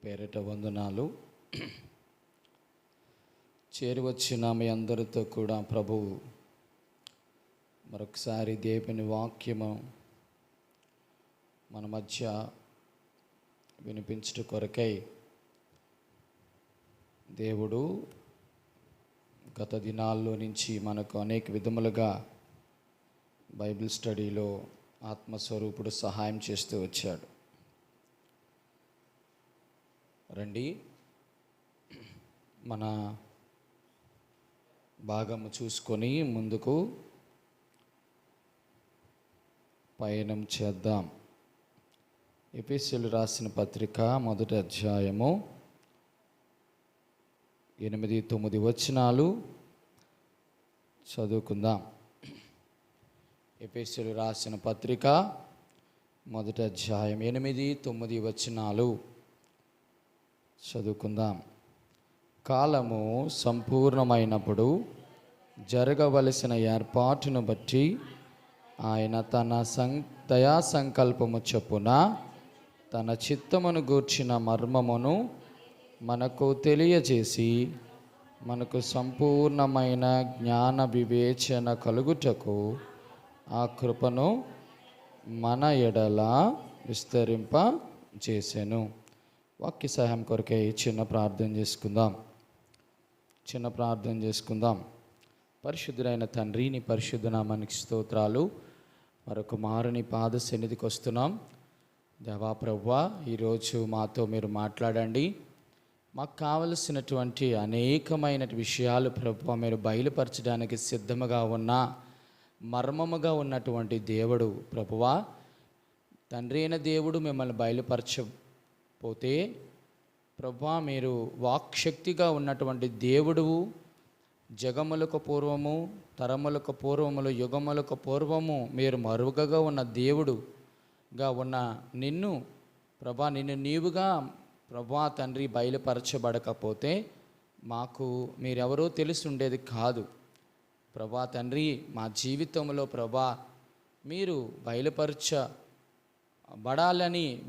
పేరిట వందనాలు. చేరివచ్చిన మీ అందరితో కూడా ప్రభువు మరొకసారి దేవుని వాక్యము మన మధ్య వినిపించుట కొరకై దేవుడు గత దినాల్లో నుంచి మనకు అనేక విధములుగా బైబిల్ స్టడీలో ఆత్మస్వరూపుడు సహాయం చేస్తూ వచ్చాడు. రండి, మన భాగము చూసుకొని ముందుకు పయనం చేద్దాం. ఎఫెసీయులకు రాసిన పత్రిక మొదటి అధ్యాయము 8-9 వచనాలు చదువుకుందాం. ఎఫెసీయులకు రాసిన పత్రిక మొదటి అధ్యాయం 8-9 వచనాలు చదువుకుందాం. కాలము సంపూర్ణమైనప్పుడు జరగవలసిన ఏర్పాటును బట్టి ఆయన తన దయా సంకల్పము చొప్పున తన చిత్తమును గూర్చిన మర్మమును మనకు తెలియజేసి మనకు సంపూర్ణమైన జ్ఞాన వివేచన కలుగుటకు ఆ కృపను మన ఎడల విస్తరింప చేసెను. వాక్య సహాయం కొరకై చిన్న ప్రార్థన చేసుకుందాం. పరిశుద్ధుడైన తండ్రి, నీ పరిశుద్ధ నామానికి స్తోత్రాలు. మరొక మారుని పాద సన్నిధికి వస్తున్నాం. దేవా ప్రభువా, ఈరోజు మాతో మీరు మాట్లాడండి. మాకు కావలసినటువంటి అనేకమైన విషయాలు ప్రభువా మీరు బయలుపరచడానికి సిద్ధముగా ఉన్న మర్మముగా ఉన్నటువంటి దేవుడు ప్రభువా, తండ్రి అయిన దేవుడు మిమ్మల్ని బయలుపరచపోతే ప్రభువా, మీరు వాక్శక్తిగా ఉన్నటువంటి దేవుడు, జగములకు పూర్వము, తరములకు పూర్వములు, యుగములకు పూర్వము మీరు మరుగుగా ఉన్న దేవుడుగా ఉన్న నిన్ను ప్రభా, నిన్ను నీవుగా ప్రభా తండ్రి బయలుపరచబడకపోతే మాకు మీరెవరో తెలిసి ఉండేది కాదు ప్రభా తండ్రి. మా జీవితంలో ప్రభా మీరు బయలుపరచబడాలని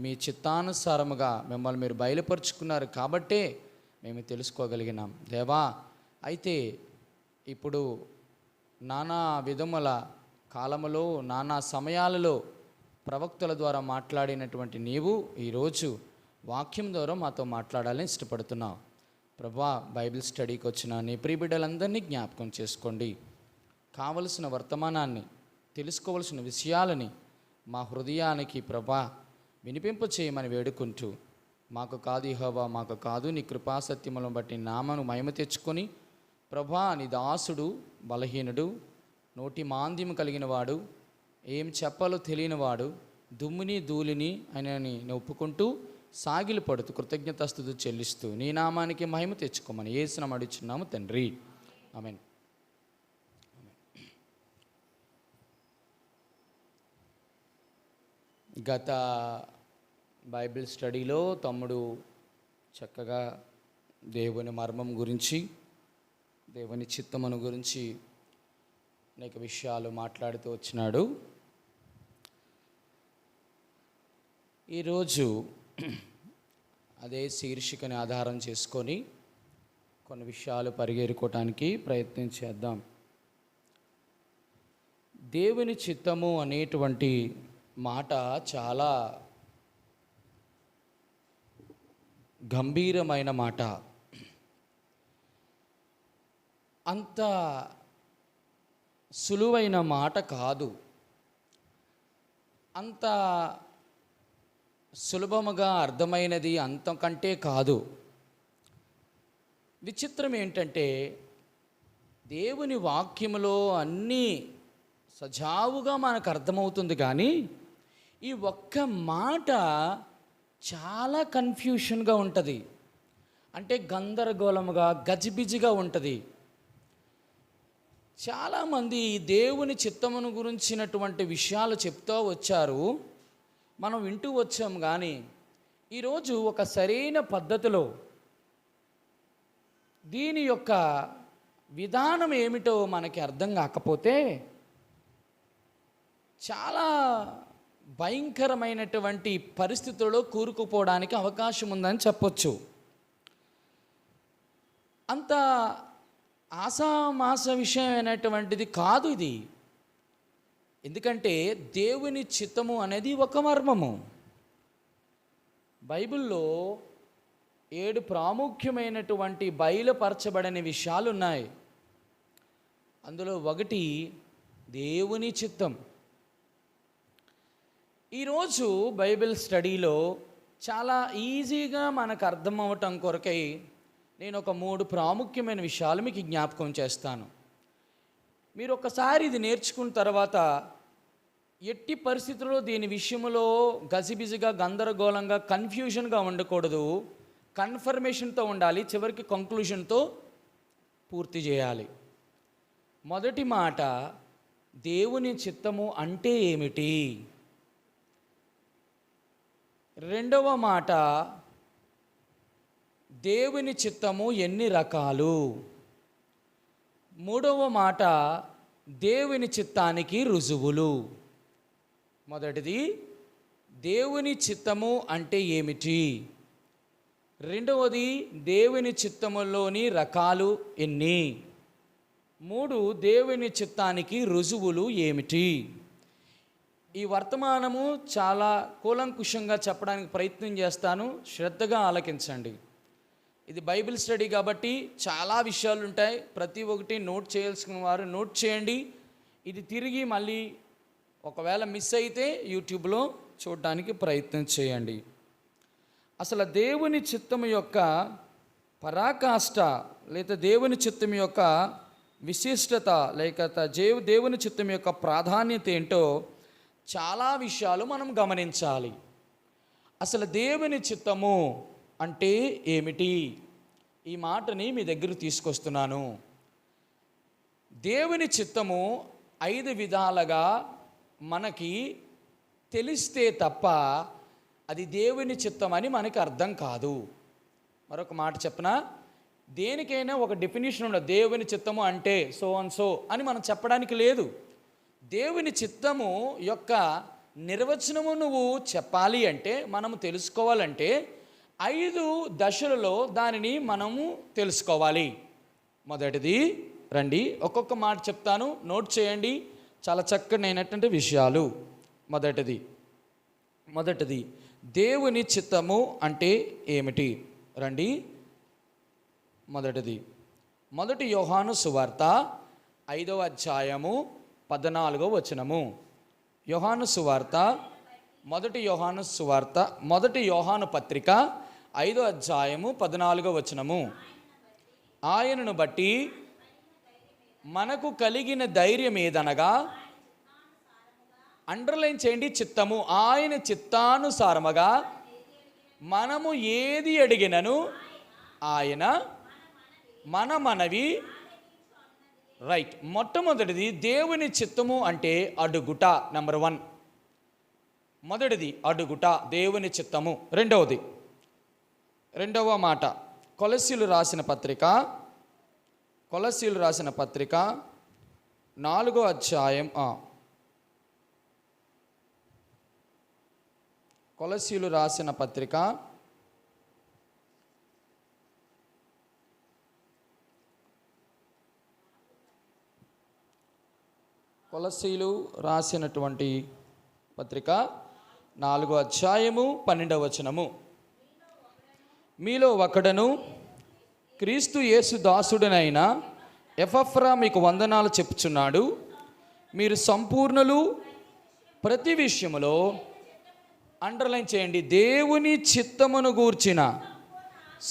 మీ చిత్తానుసారముగా మిమ్మల్ని మీరు బయలుపరుచుకున్నారు కాబట్టే మేము తెలుసుకోగలిగినాం దేవా. అయితే ఇప్పుడు నానా విధముల కాలములో, నానా సమయాలలో ప్రవక్తల ద్వారా మాట్లాడినటువంటి నీవు ఈరోజు వాక్యం ద్వారా మాతో మాట్లాడాలని ఇష్టపడుతున్నావు ప్రభా. బైబిల్ స్టడీకి వచ్చిన నీ ప్రియ బిడ్డలందరినీ జ్ఞాపకం చేసుకోండి. కావలసిన వర్తమానాన్ని, తెలుసుకోవలసిన విషయాలని మా హృదయానికి ప్రభా వినిపింప చేయమని వేడుకుంటూ, మాకు కాదు యెహోవా, మాకు కాదు, నీ కృపాసత్యములను బట్టి నామను మహిమ తెచ్చుకొని ప్రభా, నీ దాసుడు బలహీనుడు, నోటి మాంద్యము కలిగిన వాడు, ఏం చెప్పాలో తెలియనివాడు, దుమ్ముని ధూళిని ఆయనని ఒప్పుకుంటూ సాగిలు పడుతూ కృతజ్ఞతాస్తుతి చెల్లిస్తూ నీ నామానికి మహిమ తెచ్చుకోమని యేసునామమున అడుగుచున్నాము తండ్రి, ఆమేన్. గత బైబిల్ స్టడీలో తమ్ముడు చక్కగా దేవుని మర్మం గురించి, దేవుని చిత్తమును గురించి అనేక విషయాలు మాట్లాడుతూ వచ్చినాడు. ఈరోజు అదే శీర్షికని ఆధారం చేసుకొని కొన్ని విషయాలు పరిగెరుకోవటానికి ప్రయత్నం చేద్దాం. దేవుని చిత్తము అనేటువంటి మాట చాలా గంభీరమైన మాట. అంత సులువైన మాట కాదు. అంత సులభముగా అర్థమైనది అంతకంటే కాదు. విచిత్రం ఏంటంటే దేవుని వాక్యములో అన్నీ సజావుగా మనకు అర్థమవుతుంది, కానీ ఈ ఒక్క మాట చాలా కన్ఫ్యూషన్గా ఉంటుంది. అంటే గందరగోళముగా, గజిబిజిగా ఉంటుంది. చాలామంది దేవుని చిత్తమును గురించినటువంటి విషయాలు చెప్తూ వచ్చారు, మనం వింటూ వచ్చాం. కానీ ఈరోజు ఒక సరైన పద్ధతిలో దీని యొక్క విధానం ఏమిటో మనకి అర్థం కాకపోతే చాలా భయంకరమైనటువంటి పరిస్థితుల్లో కూరుకుపోవడానికి అవకాశం ఉందని చెప్పొచ్చు. అంత ఆసామాస విషయం అయినటువంటిది కాదు ఇది. ఎందుకంటే దేవుని చిత్తము అనేది ఒక మర్మము. బైబిల్లో 7 ప్రాముఖ్యమైనటువంటి బయలుపరచబడని విషయాలు ఉన్నాయి. అందులో ఒకటి దేవుని చిత్తం. ఈరోజు బైబిల్ స్టడీలో చాలా ఈజీగా మనకు అర్థం అవ్వటం కొరకై నేను ఒక 3 ప్రాముఖ్యమైన విషయాలు మీకు జ్ఞాపకం చేస్తాను. మీరు ఒకసారి ఇది నేర్చుకున్న తర్వాత ఎట్టి పరిస్థితుల్లో దీని విషయంలో గజిబిజిగా, గందరగోళంగా, కన్ఫ్యూజన్గా ఉండకూడదు. కన్ఫర్మేషన్తో ఉండాలి. చివరికి కంక్లూషన్తో పూర్తి చేయాలి. మొదటి మాట, దేవుని చిత్తము అంటే ఏమిటి? రెండవ మాట, దేవుని చిత్తము ఎన్ని రకాలు? మూడవ మాట, దేవుని చిత్తానికి రుజువులు. మొదటిది, దేవుని చిత్తము అంటే ఏమిటి? రెండవది, దేవుని చిత్తములోని రకాలు ఎన్ని? 3, దేవుని చిత్తానికి రుజువులు ఏమిటి? ఈ వర్తమానము చాలా కూలంకుషంగా చెప్పడానికి ప్రయత్నం చేస్తాను. శ్రద్ధగా ఆలకించండి. ఇది బైబిల్ స్టడీ కాబట్టి చాలా విషయాలు ఉంటాయి. ప్రతి ఒక్కటి నోట్ చేయాల్సిన వారు నోట్ చేయండి. ఇది తిరిగి మళ్ళీ ఒకవేళ మిస్ అయితే యూట్యూబ్లో చూడడానికి ప్రయత్నం చేయండి. అసలు దేవుని చిత్తము యొక్క పరాకాష్ట లేదా దేవుని చిత్తం యొక్క విశిష్టత లేక దేవుని చిత్తం యొక్క ప్రాధాన్యత ఏంటో చాలా విషయాలు మనం గమనించాలి. అసలు దేవుని చిత్తము అంటే ఏమిటి? ఈ మాటని మీ దగ్గర తీసుకొస్తున్నాను. దేవుని చిత్తము 5 విధాలుగా మనకి తెలిస్తే తప్ప అది దేవుని చిత్తం అని మనకి అర్థం కాదు. మరొక మాట చెప్పనా, దేనికైనా ఒక డెఫినేషన్ ఉండదు. దేవుని చిత్తము అంటే సో అండ్ సో అని మనం చెప్పడానికి లేదు. దేవుని చిత్తము యొక్క నిర్వచనము నువ్వు చెప్పాలి అంటే, మనము తెలుసుకోవాలంటే 5 దశలలో దానిని మనము తెలుసుకోవాలి. మొదటిది, రండి ఒక్కొక్క మాట చెప్తాను, నోట్ చేయండి. చాలా చక్కనైనటువంటి విషయాలు. మొదటిది దేవుని చిత్తము అంటే ఏమిటి? రండి. మొదటి యోహాను సువార్త 5వ అధ్యాయము 14వ వచనము. మొదటి యోహాను పత్రిక 5వ అధ్యాయము 14వ వచనము. ఆయనను బట్టి మనకు కలిగిన ధైర్యం ఏదనగా, అండర్లైన్ చేయండి, చిత్తము. ఆయన చిత్తానుసారముగా మనము ఏది అడిగినను ఆయన మన మనవి. రైట్. మొట్టమొదటిది దేవుని చిత్తము అంటే అడుగుట. నెంబర్ 1. మొదటిది అడుగుట, దేవుని చిత్తము. రెండవ మాట, కొలస్సీలు రాసిన పత్రిక 4వ అధ్యాయం కొలస్సీలు రాసిన పత్రిక 4వ అధ్యాయము 12వ వచనము. మీలో ఒకడను క్రీస్తు యేసు దాసుడనైన ఎపఫ్రా మీకు వందనాలు చెప్పుచున్నాడు. మీరు సంపూర్ణులు, ప్రతి విషయములో, అండర్లైన్ చేయండి, దేవుని చిత్తమును గూర్చిన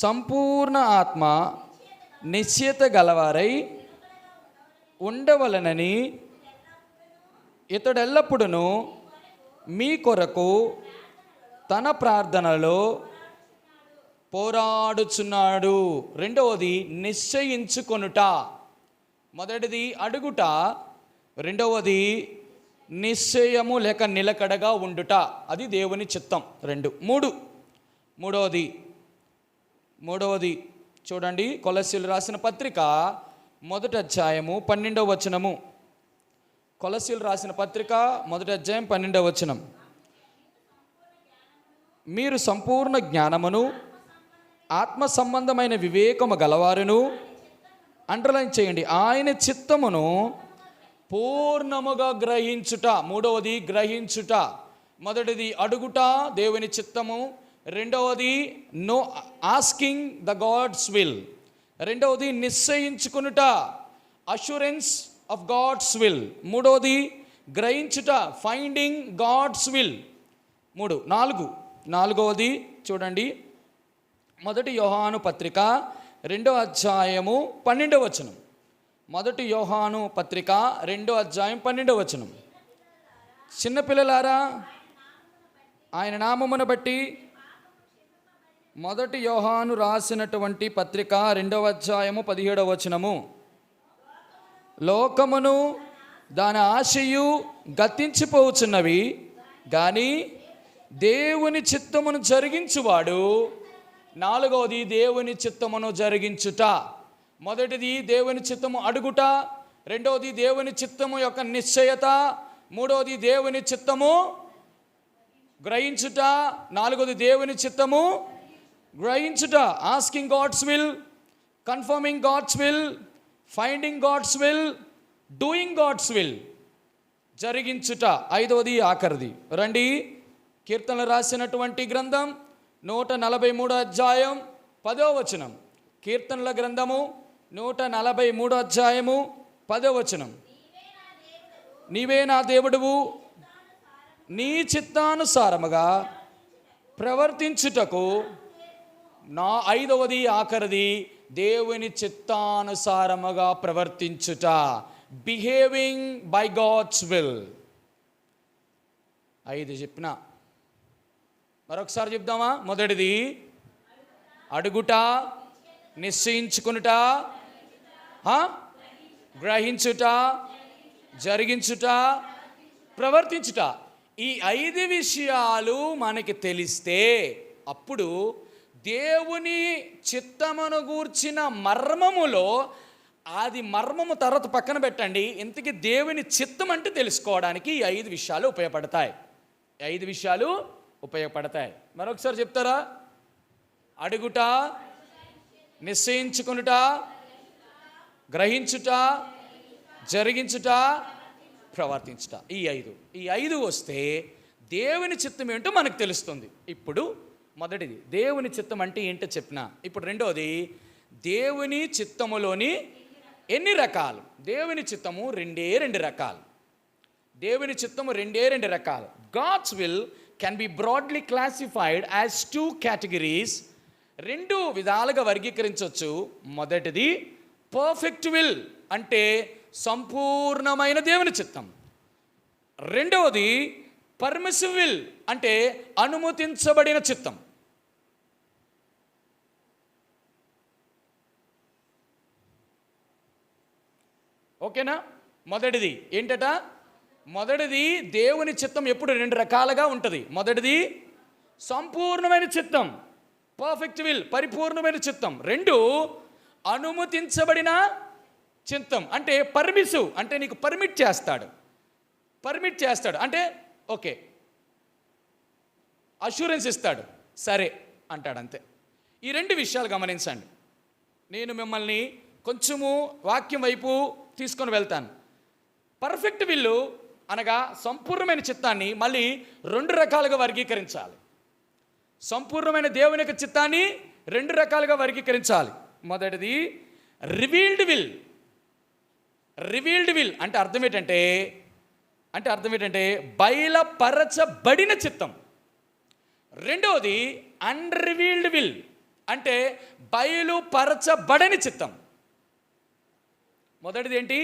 సంపూర్ణ ఆత్మ నిశ్చయత గలవారై ఉండవలనని ఇతడెల్లప్పుడూ మీ కొరకు తన ప్రార్థనలో పోరాడుచున్నాడు. రెండవది నిశ్చయించుకొనుట. మొదటిది అడుగుట, రెండవది నిశ్చయము లేక నిలకడగా ఉండుట. అది దేవుని చిత్తం. 2. మూడవది చూడండి, కొలస్సీలు రాసిన పత్రిక 1వ అధ్యాయము 12వ వచనము. కొలస్సీలు రాసిన పత్రిక 1వ అధ్యాయం 12వ వచనం. మీరు సంపూర్ణ జ్ఞానమును ఆత్మ సంబంధమైన వివేకము గలవారును, అండర్లైన్ చేయండి, ఆయన చిత్తమును పూర్ణముగా గ్రహించుట. మూడవది గ్రహించుట. మొదటిది అడుగుట, దేవుని చిత్తము. రెండవది no asking the God's will. రెండవది నిశ్చయించుకునుట, అష్యూరెన్స్ ఆఫ్ గాడ్స్ విల్. మూడవది గ్రహించుట, ఫైండింగ్ గాడ్స్ విల్. నాలుగవది చూడండి, మొదటి యోహాను పత్రిక 2వ అధ్యాయము 12వ వచనం. మొదటి యోహాను పత్రిక 2వ అధ్యాయం 12వ వచనం. చిన్నపిల్లలారా, ఆయన నామమును బట్టి, మొదటి యోహాను రాసినటువంటి పత్రిక 2వ అధ్యాయము 17వ వచనము. లోకమును దాని ఆశయు గతించిపోవచ్చున్నవి, కానీ దేవుని చిత్తమును జరిగించువాడు. నాలుగవది దేవుని చిత్తమును జరిగించుట. మొదటిది దేవుని చిత్తము అడుగుట, రెండవది దేవుని చిత్తము యొక్క నిశ్చయత, మూడవది దేవుని చిత్తము గ్రహించుట, నాలుగవది దేవుని చిత్తము గ్రహించుట. Asking God's will, confirming God's will, finding God's will, doing God's will, జరిగించుట. ఐదవది ఆఖరిది. రండి, కీర్తనలు రాసినటువంటి గ్రంథం 143 అధ్యాయం 10వ వచనం. కీర్తనల గ్రంథము 143 అధ్యాయము 10వ వచనం. నీవే నా దేవుడువు, నీ చిత్తానుసారముగా ప్రవర్తించుటకు. నా ఐదవది ఆఖరిది, దేవుని చిత్తానుసారముగా ప్రవర్తించుట, బిహేవింగ్ బై గాడ్స్ విల్. 5 చెప్పిన, మరొకసారి చెప్దామా? మొదటిది అడుగుట, నిశ్చయించుకునుట, గ్రహించుట, జరిగించుట, ప్రవర్తించుట. ఈ 5 విషయాలు మనకి తెలిస్తే అప్పుడు దేవుని చిత్తమును గూర్చిన మర్మములో, అది మర్మము తర్వాత పక్కన పెట్టండి, ఇంతకీ దేవుని చిత్తం అంటే తెలుసుకోవడానికి ఈ 5 విషయాలు ఉపయోగపడతాయి. 5 విషయాలు ఉపయోగపడతాయి. మరొకసారి చెప్తారా? అడుగుట, నిశ్చయించుకునుట, గ్రహించుట, జరిగించుట, ప్రవర్తించుట. ఈ ఐదు వస్తే దేవుని చిత్తం ఏంటో మనకు తెలుస్తుంది. ఇప్పుడు మొదటిది దేవుని చిత్తం అంటే ఏంటో చెప్పిన. ఇప్పుడు రెండోది దేవుని చిత్తములోని ఎన్ని రకాలు. దేవుని చిత్తము రెండు రకాలు. దేవుని చిత్తము రెండు రకాలు. God's will can be broadly classified as 2 categories. 2 విధాలుగా వర్గీకరించవచ్చు. మొదటిది పర్ఫెక్ట్ విల్, అంటే సంపూర్ణమైన దేవుని చిత్తం. రెండవది పర్మిసివ్ విల్, అంటే అనుమతించబడిన చిత్తం. ఓకేనా? మొదటిది ఏంటట? మొదటిది దేవుని చిత్తం ఎప్పుడు 2 రకాలుగా ఉంటుంది. మొదటిది సంపూర్ణమైన చిత్తం, పర్ఫెక్ట్ విల్, పరిపూర్ణమైన చిత్తం. 2 అనుమతించబడిన చిత్తం, అంటే పర్మిసివ్, అంటే నీకు పర్మిట్ చేస్తాడు అంటే ఓకే, అష్యూరెన్స్ ఇస్తాడు, సరే అంటాడు, అంతే. ఈ 2 విషయాలు గమనించండి. నేను మిమ్మల్ని కొంచెము వాక్యం వైపు తీసుకొని వెళ్తాను. పర్ఫెక్ట్ విల్లు అనగా సంపూర్ణమైన చిత్తాన్ని మళ్ళీ 2 రకాలుగా వర్గీకరించాలి. సంపూర్ణమైన దేవుని యొక్క చిత్తాన్ని 2 రకాలుగా వర్గీకరించాలి. మొదటిది రివీల్డ్ విల్. రివీల్డ్ విల్ అంటే అర్థం ఏంటంటే బయలుపరచబడిన చిత్తం. రెండవది అన్రివీల్డ్ విల్, అంటే బయలుపరచబడని చిత్తం. మొదటిది ఏంటి?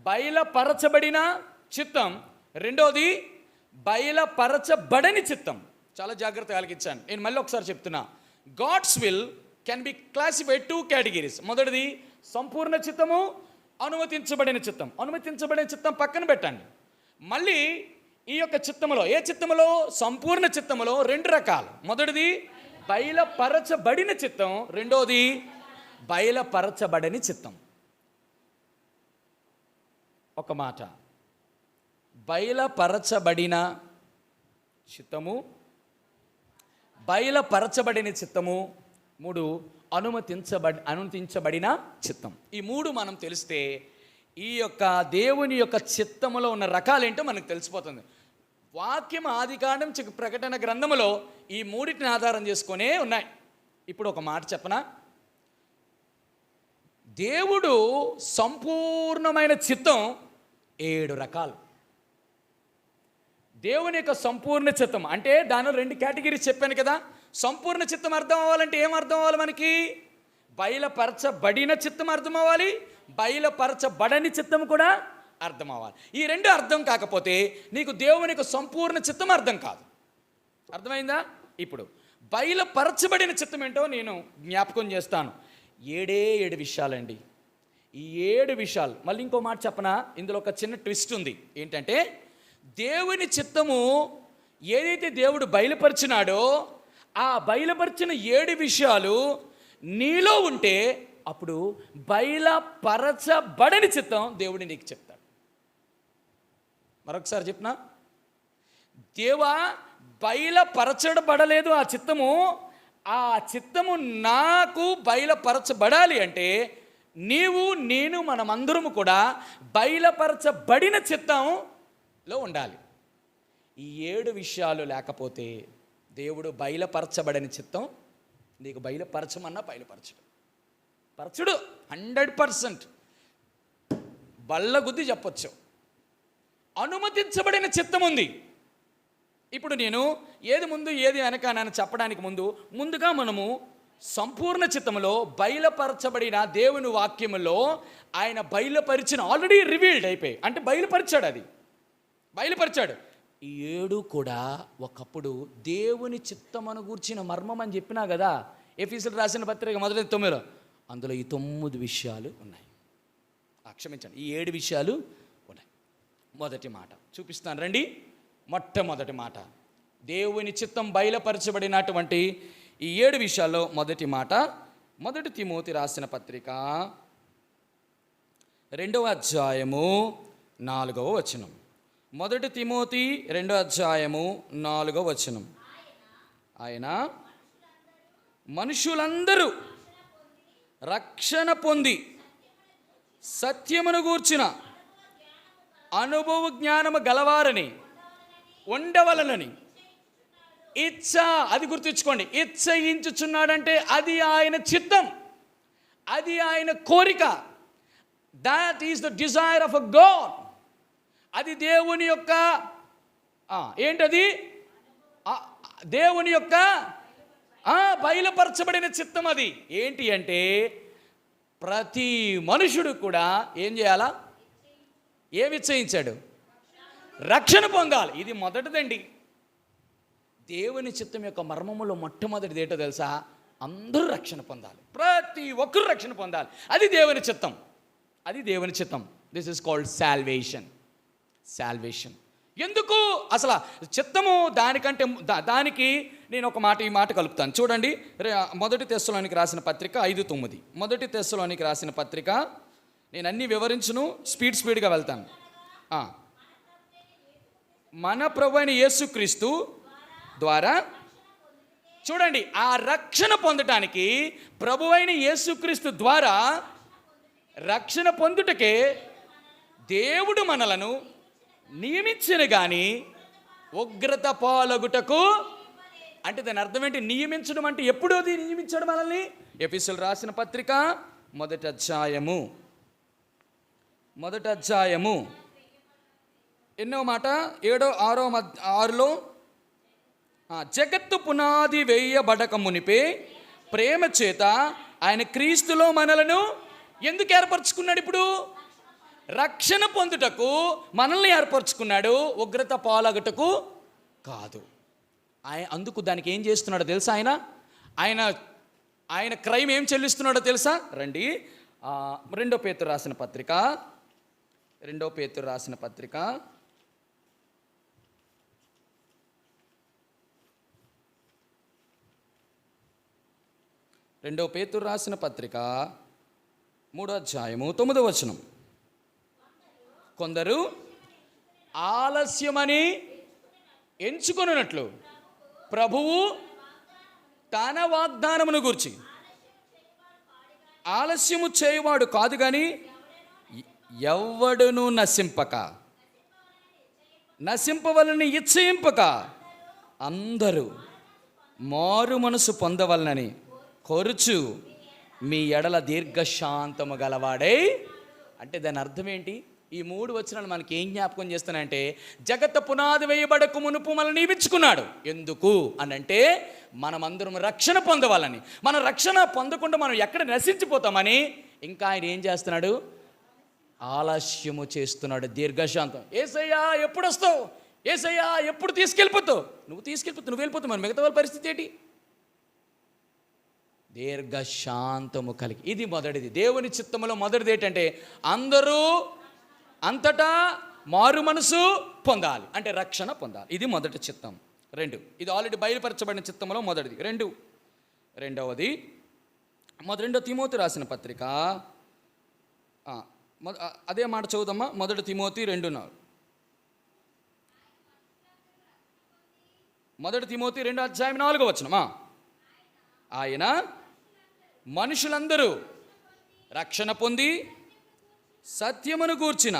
బయలుపరచబడిన చిత్తం. రెండోది బయలుపరచబడని చిత్తం. చాలా జాగ్రత్తగా ఆలకించాను. నేను మళ్ళీ ఒకసారి చెప్తున్నా. God's will can be classified 2 categories. మొదటిది సంపూర్ణ చిత్తము, అనుమతించబడిన చిత్తం. అనుమతించబడిన చిత్తం పక్కన పెట్టండి. మళ్ళీ ఈ యొక్క చిత్తములో, ఏ చిత్తములో? సంపూర్ణ చిత్తములో 2 రకాలు. మొదటిది బయలుపరచబడిన చిత్తం, రెండోది బయలుపరచబడని చిత్తం. ఒక మాట, బయలుపరచబడిన చిత్తము, బయలుపరచబడిన చిత్తము, 3 అనుమతించబడిన చిత్తం. ఈ 3 మనం తెలిస్తే ఈ యొక్క దేవుని యొక్క చిత్తములో ఉన్న రకాలేంటో మనకు తెలిసిపోతుంది. వాక్యం ఆదికాండం ప్రకటన గ్రంథములో ఈ 3టిని ఆధారం చేసుకునే ఉన్నాయి. ఇప్పుడు ఒక మాట చెప్పనా, దేవుడు సంపూర్ణమైన చిత్తం 7 రకాలు. దేవుని యొక్క సంపూర్ణ చిత్తం అంటే దానిలో 2 కేటగిరీస్ చెప్పాను కదా. సంపూర్ణ చిత్తం అర్థం అవ్వాలంటే ఏం అర్థం అవ్వాలి మనకి? బయలుపరచబడిన చిత్తం అర్థం అవ్వాలి, బయలుపరచబడని చిత్తం కూడా అర్థం అవ్వాలి. ఈ 2 అర్థం కాకపోతే నీకు దేవుని యొక్క సంపూర్ణ చిత్తం అర్థం కాదు. అర్థమైందా? ఇప్పుడు బయలుపరచబడిన చిత్తం ఏంటో నేను జ్ఞాపకం చేస్తాను. 7 విషయాలండి. ఈ 7 విషయాలు మళ్ళీ ఇంకో మాట చెప్పనా, ఇందులో ఒక చిన్న ట్విస్ట్ ఉంది. ఏంటంటే దేవుని చిత్తము ఏదైతే దేవుడు బయలుపరిచినాడో ఆ బయలుపరిచిన 7 విషయాలు నీలో ఉంటే అప్పుడు బయలుపరచబడని చిత్తం దేవుడు నీకు చెప్తాడు. మరొకసారి చెప్పనా, దేవా బయలుపరచబడలేదు ఆ చిత్తము, ఆ చిత్తము నాకు బయలుపరచబడాలి అంటే నీవు నేను మనమందరము కూడా బయలుపరచబడిన చిత్తంలో ఉండాలి. ఈ 7 విషయాలు లేకపోతే దేవుడు బయలుపరచబడని చిత్తం నీకు బయలుపరచమన్నా పరచుడు 100% బల్లగుద్ది చెప్పొచ్చు. అనుమతించబడిన చిత్తం ఉంది. ఇప్పుడు నేను ఏది ముందు ఏది వెనక అని చెప్పడానికి ముందుగా మనము సంపూర్ణ చిత్తములో బయలుపరచబడిన దేవుని వాక్యములో ఆయన బయలుపరిచిన ఆల్రెడీ రివీల్డ్ అయిపోయి అంటే బయలుపరిచాడు. ఈ 7 కూడా ఒకప్పుడు దేవుని చిత్తమును గూర్చిన మర్మం అని చెప్పినా కదా ఎఫెసీయులకు రాసిన పత్రిక మొదటి 9లో. అందులో ఈ 9 విషయాలు ఉన్నాయి. క్షమించండి, ఈ 7 విషయాలు ఉన్నాయి. మొదటి మాట చూపిస్తాను రండి. మొట్టమొదటి మాట, దేవుని చిత్తం బయలుపరచబడినటువంటి ఈ 7 విషయాల్లో మొదటి మాట, మొదటి తిమోతి రాసిన పత్రిక 2వ అధ్యాయము 4వ వచనం. మొదటి తిమోతి 2వ అధ్యాయము 4వ వచనం. ఆయన మనుషులందరూ రక్షణ పొంది సత్యమును గూర్చిన అనుభవ జ్ఞానము గలవారని ఉండవలనని అది గుర్తుంచుకోండి. ఇచ్చయించుచున్నాడంటే అది ఆయన చిత్తం, అది ఆయన కోరిక. That is the desire of a God. అది దేవుని యొక్క ఏంటది? దేవుని యొక్క బయలుపరచబడిన చిత్తం. అది ఏంటి అంటే ప్రతి మనుషుడు కూడా ఏం చేయాలా? ఏమి ఇచ్చయించాడు? రక్షణ పొందాలి. ఇది మొదటిదండి. దేవుని చిత్తం యొక్క మర్మములో మొట్టమొదటిది ఏంటో తెలుసా? అందరూ రక్షణ పొందాలి, ప్రతి ఒక్కరు రక్షణ పొందాలి. అది దేవుని చిత్తం. This is called salvation. ఎందుకు అసలు చిత్తము? దానికి నేను ఈ మాట కలుపుతాను. చూడండి, మొదటి తెస్సలోనికి రాసిన పత్రిక 5:9. మొదటి తెస్సలోనికి రాసిన పత్రిక నేను అన్నీ వివరించును, స్పీడ్గా వెళ్తాను. మన ప్రభువైన యేసుక్రీస్తు ద్వారా చూడండి, ఆ రక్షణ పొందటానికి ప్రభువైన యేసుక్రీస్తు ద్వారా రక్షణ పొందుటకే దేవుడు మనలను నియమించిన గాని ఉగ్రత పాలగుటకు. అంటే దాని అర్థం ఏంటి? నియమించడం అంటే ఎప్పుడు అది నియమించడం మనల్ని? ఎఫెసీయులకు రాసిన పత్రిక మొదటి అధ్యాయము ఎన్నో మాట 7-6లో జగత్తు పునాది వేయబడక మునిపే ప్రేమ చేత ఆయన క్రీస్తులో మనలను ఎందుకు ఏర్పరచుకున్నాడు? ఇప్పుడు రక్షణ పొందుటకు మనల్ని ఏర్పరచుకున్నాడు, ఉగ్రత పాలగుటకు కాదు. అందుకు దానికి ఏం చేస్తున్నాడో తెలుసా? ఆయన క్రైమ్ ఏం చెల్లిస్తున్నాడో తెలుసా? రండి, 2 పేతురు రాసిన పత్రిక 2 పేతురు రాసిన పత్రిక 3వ అధ్యాయము 9వ వచనం. కొందరు ఆలస్యమని ఎంచుకొనున్నట్లు ప్రభువు తన వాగ్దానమును గూర్చి ఆలస్యము చేయవాడు కాదు కానీ ఎవ్వడును నశింపవలని ఇచ్చయింపక అందరూ మారు మనసు పొందవలనని కోరుచు మీ ఎడల దీర్ఘశాంతము గలవాడై. అంటే దాని అర్థం ఏంటి? ఈ 3 వచనాలు మనకి ఏం జ్ఞాపకం చేస్తున్నాయంటే, జగత్తు పునాది వేయబడక మునుపు మనల్ని నియమించుకున్నాడు. ఎందుకు అనంటే మనమందరం రక్షణ పొందవాలని. మన రక్షణ పొందకుండా మనం ఎక్కడ నశించిపోతామని ఇంకా ఆయన ఏం చేస్తున్నాడు? ఆలస్యము చేస్తున్నాడు. దీర్ఘశాంతం. ఏసయ్యా ఎప్పుడు వస్తావు? ఏసయ్యా ఎప్పుడు తీసుకెళ్ళిపోతావు? నువ్వు వెళ్ళిపోతావు, మరి మిగతా వాళ్ళ పరిస్థితి ఏంటి? దీర్ఘశాంతము కలిగి, ఇది మొదటిది. దేవుని చిత్తములో మొదటిది ఏంటంటే అందరూ అంతటా మారు మనసు పొందాలి, అంటే రక్షణ పొందాలి. ఇది మొదటి చిత్తం. 2, ఇది ఆల్రెడీ బయలుపరచబడిన చిత్తంలో మొదటిది. రెండవది 2 తిమోతి రాసిన పత్రిక, అదే మాట చదువుదమ్మా. 1 తిమోతి 2:4. 1 తిమోతి 2:4 ఆయన మనుషులందరూ రక్షణ పొంది సత్యమును గూర్చిన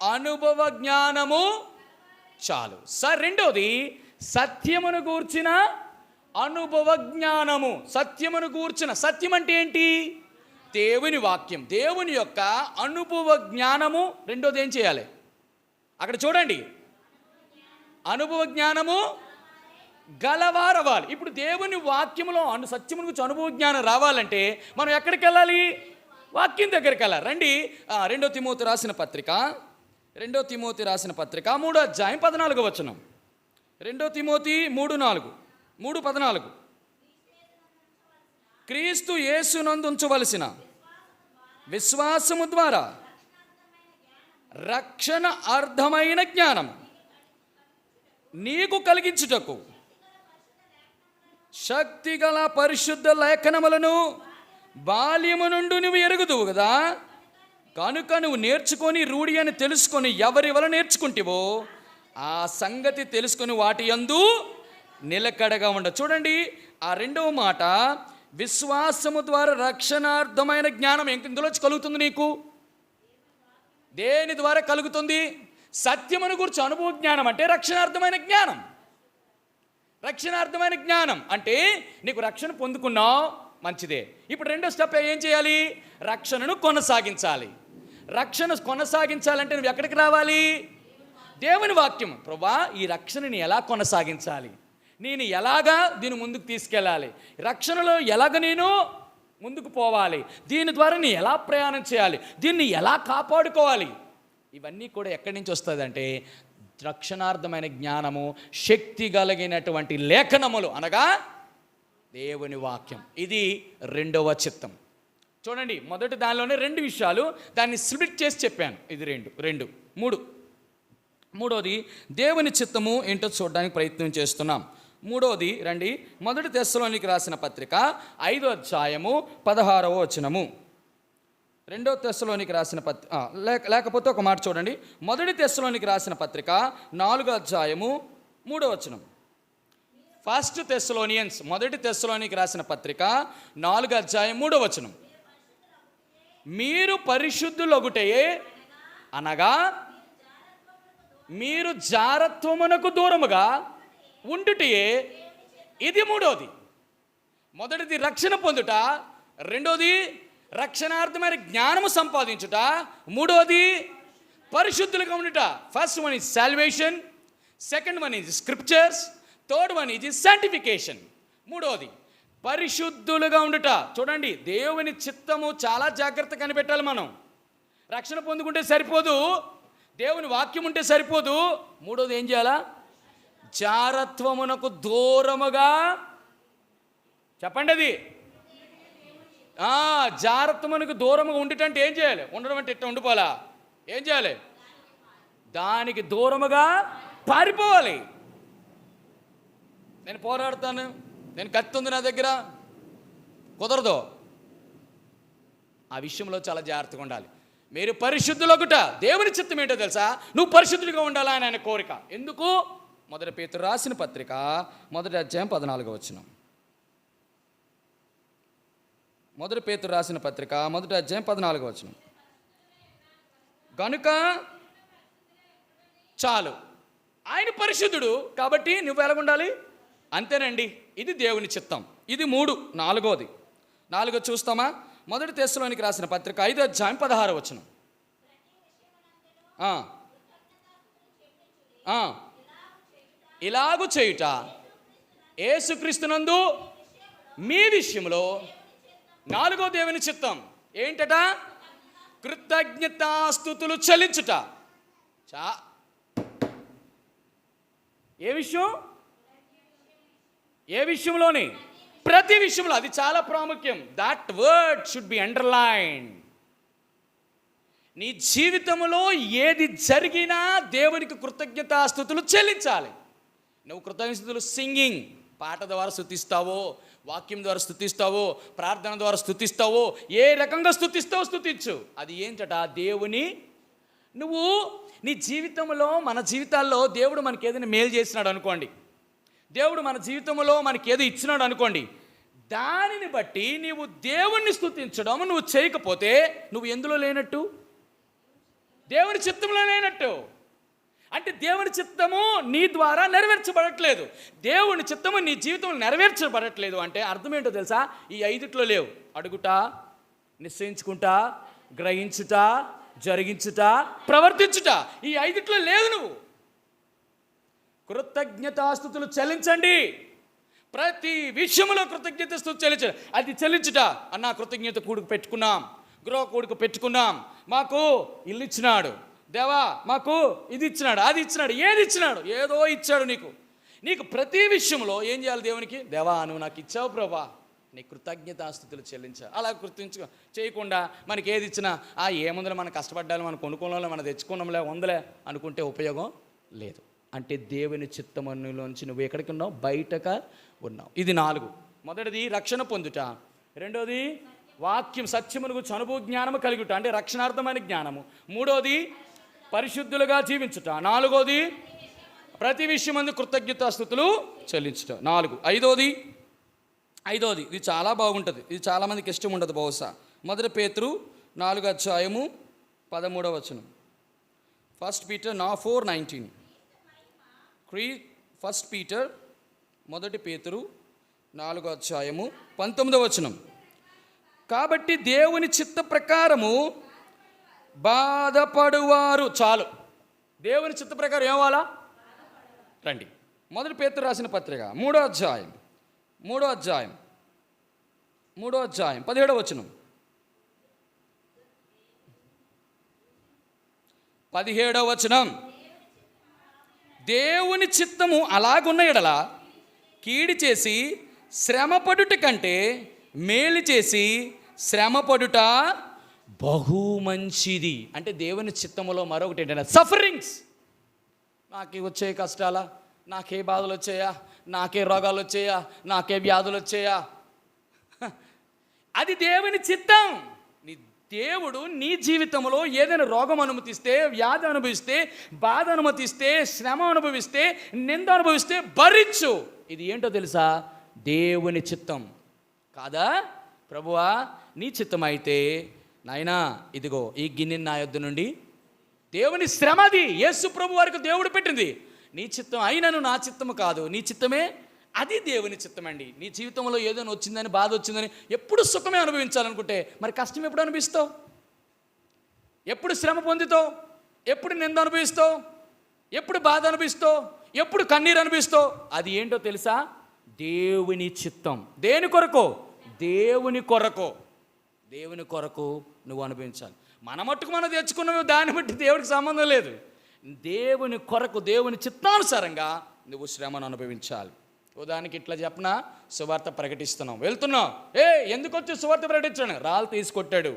అనుభవ జ్ఞానము చాలు. రెండోది సత్యమును గూర్చిన అనుభవ జ్ఞానము. సత్యమును గూర్చిన, సత్యం అంటే ఏంటి? దేవుని వాక్యం, దేవుని యొక్క అనుభవ జ్ఞానము. రెండోది ఏం చేయాలి? అక్కడ చూడండి, అనుభవ జ్ఞానము గలవారవాలి. ఇప్పుడు దేవుని వాక్యములో సత్యమును గురించి అనుభవ జ్ఞానం రావాలంటే మనం ఎక్కడికి వెళ్ళాలి? వాక్యం దగ్గరికి వెళ్ళాలి. రండి, 2 తిమోతి రాసిన పత్రిక 3:14. 2 తిమోతి 3:14. క్రీస్తు యేసునందు ఉంచవలసిన విశ్వాసము ద్వారా రక్షణ అర్థమైన జ్ఞానం నీకు కలిగించుటకు శక్తిగల పరిశుద్ధ లేఖనములను బాల్యము నుండి నువ్వు ఎరుగుదువు కదా. కనుక నువ్వు నేర్చుకొని రూఢి అని తెలుసుకొని ఎవరి వల్ల నేర్చుకుంటేవో ఆ సంగతి తెలుసుకొని వాటి యందు నిలకడగా ఉండ. చూడండి, ఆ రెండవ మాట, విశ్వాసము ద్వారా రక్షణార్థమైన జ్ఞానం ఇందులోంచి కలుగుతుంది. నీకు దేని ద్వారా కలుగుతుంది? సత్యమును గురించి అనుభవ జ్ఞానం అంటే రక్షణార్థమైన జ్ఞానం. రక్షణార్థమైన జ్ఞానం అంటే నీకు రక్షణ పొందుకున్నావు, మంచిదే. ఇప్పుడు రెండో స్టెప్ ఏం చేయాలి? రక్షణను కొనసాగించాలి. రక్షణ కొనసాగించాలంటే నువ్వు ఎక్కడికి రావాలి? దేవుని వాక్యం. ప్రభువా, ఈ రక్షణని ఎలా కొనసాగించాలి? నేను ఎలాగా దీన్ని ముందుకు తీసుకెళ్ళాలి? రక్షణలో ఎలాగ నేను ముందుకు పోవాలి? దీని ద్వారా నేను ఎలా ప్రయాణం చేయాలి? దీన్ని ఎలా కాపాడుకోవాలి? ఇవన్నీ కూడా ఎక్కడి నుంచి వస్తుందంటే రక్షణార్థమైన జ్ఞానము, శక్తి కలిగినటువంటి లేఖనములు అనగా దేవుని వాక్యం. ఇది రెండవ చిత్తం. చూడండి, మొదటి దానిలోనే 2 విషయాలు, దాన్ని స్ప్లిట్ చేసి చెప్పాను. ఇది 2. మూడోది దేవుని చిత్తము ఏంటో చూడడానికి ప్రయత్నం చేస్తున్నాం. మూడోది రండి, 1 తెస్సలోనికి రాసిన పత్రిక 5:16. 2 తెస్సలోనికి రాసిన లేకపోతే ఒక మాట చూడండి, 1 తెస్సలోనికి రాసిన పత్రిక 4:3. 1 తెస్సలోనియన్స్ 1 తెస్సలోనికి రాసిన పత్రిక 4:3. మీరు పరిశుద్ధులొగుటయే అనగా మీరు జారత్వమునకు దూరముగా ఉండుటయే. ఇది మూడోది. మొదటిది రక్షణ పొందుట, రెండోది రక్షణార్థమైన జ్ఞానము సంపాదించుట, మూడోది పరిశుద్ధులుగా ఉండుట. First one is salvation, second one is scriptures, third one is sanctification. మూడోది పరిశుద్ధులుగా ఉండుట. చూడండి, దేవుని చిత్తము చాలా జాగ్రత్తగా కనిపెట్టాలి. మనం రక్షణ పొందుకుంటే సరిపోదు, దేవుని వాక్యం ఉంటే సరిపోదు. మూడోది ఏం చేయాలా? జారత్వమునకు దూరముగా. చెప్పండి, అది జారత్వమునకు దూరముగా ఉండుటంటే ఏం చేయాలి? ఉండడం అంటే ఇట్లా ఉండిపోవాలా? ఏం చేయాలి? దానికి దూరముగా పారిపోవాలి. నేను పోరాడతాను, నేను కత్తి ఉంది నా దగ్గర, కుదరదు. ఆ విషయంలో చాలా జాగ్రత్తగా ఉండాలి. మీరు పరిశుద్ధులొకట. దేవుని చిత్తం ఏంటో తెలుసా? నువ్వు పరిశుద్ధులుగా ఉండాలా అని ఆయన కోరిక. ఎందుకు? మొదటి పేతురు రాసిన పత్రిక 1వ అధ్యాయం 14వ వచనం. మొదటి పేతురు రాసిన పత్రిక 1వ అధ్యాయం 14వ వచనం. గనుక చాలు, ఆయన పరిశుద్ధుడు కాబట్టి నువ్వు ఎలాగుండాలి అంతేనండి. ఇది దేవుని చిత్తం. ఇది 3. నాలుగో చూస్తామా? మొదటి తెస్సలోనికి రాసిన పత్రిక 5వ అధ్యాయం 16వ వచనం. ఇలాగు చేయుట యేసుక్రీస్తునందు మీ విషయంలో 4వ దేవుని చిత్తం ఏంటట? కృతజ్ఞతాస్తుతులు చెల్లించుట. ఏ విషయంలోని? ప్రతి విషయంలో. అది చాలా ప్రాముఖ్యం. That word should be underline. నీ జీవితంలో ఏది జరిగినా దేవునికి కృతజ్ఞతాస్తుతులు చెల్లించాలి. నువ్వు కృతజ్ఞతలు సింగింగ్, పాట ద్వారా స్తుతిస్తావో, వాక్యం ద్వారా స్తుతిస్తావో, ప్రార్థన ద్వారా స్తుతిస్తావో, ఏ రకంగా స్తుతిస్తావో స్తుతించు. అది ఏంటట? దేవుని నువ్వు నీ జీవితంలో, మన జీవితాల్లో దేవుడు మనకి ఏదైనా మేలు చేసినాడు అనుకోండి, దేవుడు మన జీవితంలో మనకి ఏదో ఇచ్చినాడు అనుకోండి, దానిని బట్టి నీవు దేవుణ్ణి స్తుతించడం నువ్వు చేయకపోతే నువ్వు ఎందులో లేనట్టు? దేవుని చిత్తంలో లేనట్టు. అంటే దేవుని చిత్తము నీ ద్వారా నెరవేర్చబడట్లేదు. దేవుని చిత్తము నీ జీవితంలో నెరవేర్చబడట్లేదు అంటే అర్థం ఏంటో తెలుసా? ఈ 5 లేవు. అడుగుట, నిశ్చయించుకుంటా, గ్రహించుట, జరిగించుట, ప్రవర్తించుట. ఈ 5 లేదు. నువ్వు కృతజ్ఞతాస్తుతులు చెల్లించండి. ప్రతి విషయంలో కృతజ్ఞతాస్తుతులు చెల్లించండి. అది చెల్లించుట అన్న కృతజ్ఞత కూడుకు పెట్టుకున్నాం, గృహ కూడుకు పెట్టుకున్నాం, మాకు ఇల్లు ఇచ్చినాడు దేవా, మాకు ఇది ఇచ్చినాడు, అది ఇచ్చినాడు, ఏది ఇచ్చినాడు? ఏదో ఇచ్చాడు నీకు ప్రతి విషయంలో ఏం చేయాలి? దేవునికి, దేవా నువ్వు నాకు ఇచ్చావు ప్రభా, నీ కృతజ్ఞతాస్తుతులు చెల్లించాలి. అలా చేయకుండా మనకి ఏది ఇచ్చినా ఏముందిలే, మనం కష్టపడ్డాలి, మనం కొనుక్కోవాలి, మనం తెచ్చుకున్నాంలే, ఉందలే అనుకుంటే ఉపయోగం లేదు. అంటే దేవుని చిత్తమనులోంచి నువ్వు ఎక్కడికి ఉన్నావు? బయటగా ఉన్నావు. ఇది 4. మొదటిది రక్షణ పొందుట, రెండోది వాక్యం సత్యమును గురించి అనుభవ జ్ఞానము కలుగుట, అంటే రక్షణార్థమైన జ్ఞానము, 3వది పరిశుద్ధులుగా జీవించుట, 4వది ప్రతి విషయమందు కృతజ్ఞతాస్తుతులు చెల్లించుట. 4. ఐదోది ఇది చాలా బాగుంటుంది. ఇది చాలామందికి ఇష్టం ఉండదు బహుశా. మొదటి పేతురు 4వ అధ్యాయము 13వ వచనం. 1 Peter 4:19. 1 Peter మొదటి పేతురు 4వ అధ్యాయము 19వ వచనం. కాబట్టి దేవుని చిత్త ప్రకారము బాధపడువారు చాలు. దేవుని చిత్త ప్రకారం ఏమవాలా? రండి. మొదటి పేతురు రాసిన పత్రిక 3వ అధ్యాయం 17వ వచనం. 17వ వచనం. దేవుని చిత్తము అలాగున్న ఎడల కీడి చేసి శ్రమపడుట కంటే మేలు చేసి శ్రమపడుట బహు మంచిది. అంటే దేవుని చిత్తములో మరొకటి ఏంటంటే సఫరింగ్స్. నాకే వచ్చే కష్టాలా, నాకే బాధలు వచ్చాయా, నాకే రోగాలు వచ్చాయా, నాకే వ్యాధులు వచ్చాయా? అది దేవుని చిత్తం. దేవుడు నీ జీవితంలో ఏదైనా రోగం అనుమతిస్తే, వ్యాధి అనుభవిస్తే, బాధ అనుమతిస్తే, శ్రమ అనుభవిస్తే, నింద అనుభవిస్తే భరించు. ఇది ఏంటో తెలుసా? దేవుని చిత్తం కాదా? ప్రభువా నీ చిత్తం అయితే నాయనా ఇదిగో ఈ గిన్నెని నా యొద్ద నుండి, దేవుని శ్రమ అది యేసు ప్రభు వారికి దేవుడు పెట్టింది. నీ చిత్తం అయినను నా చిత్తము కాదు, నీ చిత్తమే, అది దేవుని చిత్తం అండి. నీ జీవితంలో ఏదైనా వచ్చిందని, బాధ వచ్చిందని, ఎప్పుడు సుఖమే అనుభవించాలనుకుంటే మరి కష్టం ఎప్పుడు అనుభవిస్తావు? ఎప్పుడు శ్రమ పొందుతావు? ఎప్పుడు నింద అనుభవిస్తావు? ఎప్పుడు బాధ అనుభవిస్తావు? ఎప్పుడు కన్నీరు అనుభవిస్తావు? అది ఏంటో తెలుసా? దేవుని చిత్తం. దేని కొరకు? దేవుని కొరకు. దేవుని కొరకు నువ్వు అనుభవించాలి. మన మట్టుకు మనం తెచ్చుకున్నవి దాన్ని బట్టి దేవుడికి సంబంధం లేదు. దేవుని కొరకు, దేవుని చిత్తానుసారంగా నువ్వు శ్రమను అనుభవించాలి. ఉదాహరణకి ఇట్లా చెప్పనా, సువార్త ప్రకటిస్తున్నావు, వెళ్తున్నావు, ఎందుకు వచ్చి సువార్త ప్రకటించాను? రాళ్ళు తీసుకొట్టాడు,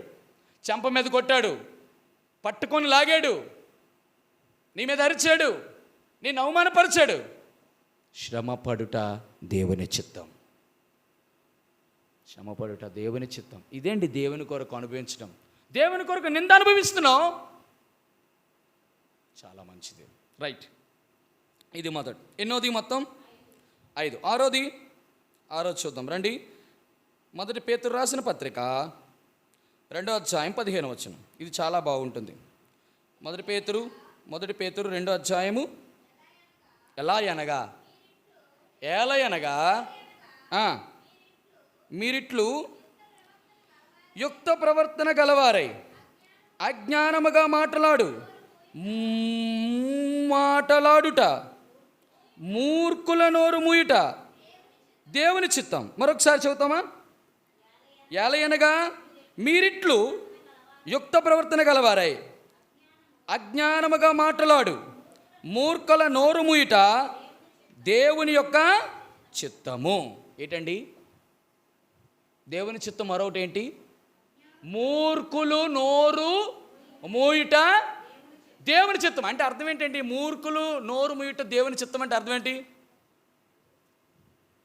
చెంప మీద కొట్టాడు, పట్టుకొని లాగాడు, నీ మీద అరిచాడు, నేను అవమానపరిచాడు. శ్రమపడుట దేవుని చిత్తం. శ్రమపడుట దేవుని చిత్తం. ఇదేంటి దేవుని కొరకు అనుభవించడం? దేవుని కొరకు నింద అనుభవిస్తున్నావు, చాలా మంచిది. రైట్. ఇది మొదటి. ఎన్నోది మొత్తం? 5. ఆరోది చూద్దాం రండి. మొదటి పేతురు రాసిన పత్రిక 2వ అధ్యాయం 15వ వచనం. ఇది చాలా బాగుంటుంది. మొదటి పేతురు 2వ అధ్యాయము. ఎలా అనగా మీరిట్లు యుక్త ప్రవర్తన గలవారై అజ్ఞానముగా మాటలాడుట మూర్ఖుల నోరు మూయుట దేవుని చిత్తం. మరొకసారి చెబుతామా? ఏలయనగా మీరిట్లు యుక్త ప్రవర్తన గలవారై అజ్ఞానముగా మాటలాడు మూర్ఖుల నోరు మూయుట దేవుని యొక్క చిత్తము. ఏంటండి దేవుని చిత్తం? మరొకటి ఏంటి? మూర్ఖులు నోరు మూయుట దేవుని చిత్తం. అంటే అర్థం ఏంటండి? మూర్ఖులు నోరు మూయుట దేవుని చిత్తం అంటే అర్థం ఏంటి?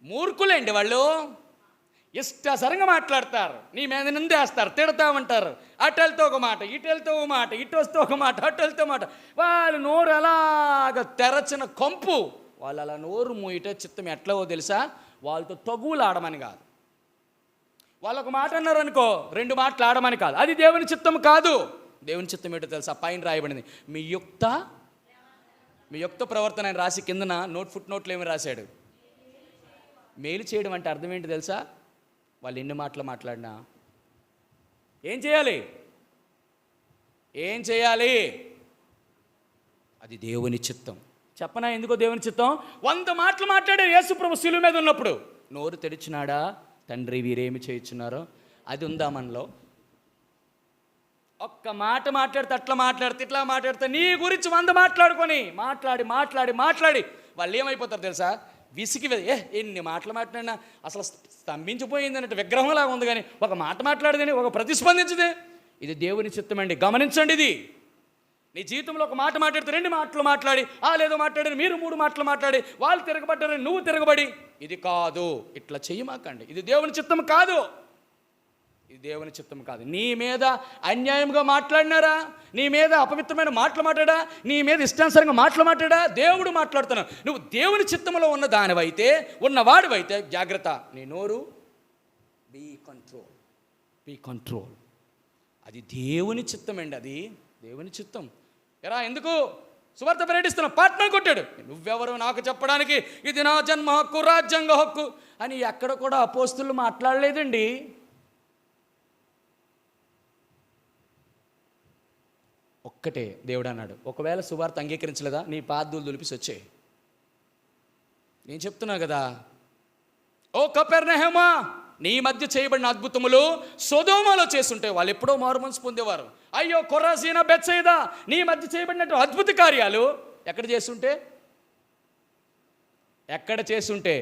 మూర్ఖులేండి వాళ్ళు, ఇష్టసరంగా మాట్లాడతారు, నీ మీద నిందేస్తారు, తిడతామంటారు, అటు వెళ్తే ఒక మాట, ఇటు వెళ్తే ఒక మాట, ఇటు వస్తే ఒక మాట, అటు వెళ్తే మాట. వాళ్ళు నోరు అలాగ తెరచిన కంపు. వాళ్ళు అలా నోరు మూయట చిత్తం ఎట్లవో తెలుసా? వాళ్ళతో తగువులు ఆడమని కాదు, వాళ్ళు ఒక మాట అన్నారు అనుకో 2 మాటలు ఆడమని కాదు. అది దేవుని చిత్తం కాదు. దేవుని చిత్తం ఏంటో తెలుసా? పైన రాయబడింది మీ యుక్త ప్రవర్తన అని రాసి కిందన ఫుట్ నోట్లు ఏమి రాశాడు? మేలు చేయడం అంటే అర్థం ఏంటి తెలుసా? వాళ్ళు ఎన్ని మాటలు మాట్లాడినా ఏం చేయాలి? అది దేవుని చిత్తం. చెప్పనా ఎందుకో దేవుని చిత్తం? 100 మాటలు మాట్లాడారు యేసు ప్రభు శిలువ మీద ఉన్నప్పుడు. నోరు తెరిచినాడా? తండ్రి వీరేమి చేయుచున్నారో అది ఉందా మనలో? ఒక్క మాట మాట్లాడితే అట్లా మాట్లాడితే ఇట్లా మాట్లాడితే నీ గురించి 100 మాట్లాడి వాళ్ళు ఏమైపోతారు తెలుసా? విసిగి ఎన్ని మాటలు మాట్లాడినా అసలు స్తంభించిపోయింది అన్నట్టు విగ్రహంలాగా ఉంది. కానీ ఒక మాట మాట్లాడదని ఒక ప్రతిస్పందించదే. ఇది దేవుని చిత్తమండి, గమనించండి. ఇది నీ జీవితంలో ఒక మాట మాట్లాడితే 2 మాటలు మాట్లాడి, లేదో మాట్లాడారు మీరు 3 మాటలు మాట్లాడి, వాళ్ళు తిరగబడ్డారని నువ్వు తిరగబడి, ఇది కాదు, ఇట్లా చెయ్యమాకండి. ఇది దేవుని చిత్తం కాదు. నీ మీద అన్యాయంగా మాట్లాడినారా? నీ మీద అపవిత్రమైన మాటలు మాట్లాడా? నీ మీద ఇష్టానుసారంగా మాటలు మాట్లాడా? దేవుడు మాట్లాడుతున్నావు. నువ్వు దేవుని చిత్తంలో ఉన్న దానివైతే, ఉన్నవాడివైతే జాగ్రత్త. నీ నోరు బీ కంట్రోల్. అది దేవుని చిత్తమండి. అది దేవుని చిత్తం. ఎందుకు సువార్త ప్రకటిస్తున్నా? పట్నం కొట్టాడు. నువ్వెవరు నాకు చెప్పడానికి? ఇది నా జన్మ హక్కు, రాజ్యాంగ హక్కు అని ఎక్కడ కూడా అపోస్తులు మాట్లాడలేదండి. ఒక్కటే దేవుడు అన్నాడు, ఒకవేళ సువార్త అంగీకరించలేదా నీ పాదులు దులిపిసి వచ్చే. నేను చెప్తున్నా కదా, ఓ కపెర్నహూమా, నీ మధ్య చేయబడిన అద్భుతములు సొదొమలో చేస్తుంటే వాళ్ళు ఎప్పుడో మారు మనసు పొందేవారు. అయ్యో కొరాజీన, బెత్సయిదా, నీ మధ్య చేయబడినట్టు అద్భుత కార్యాలు ఎక్కడ చేస్తుంటే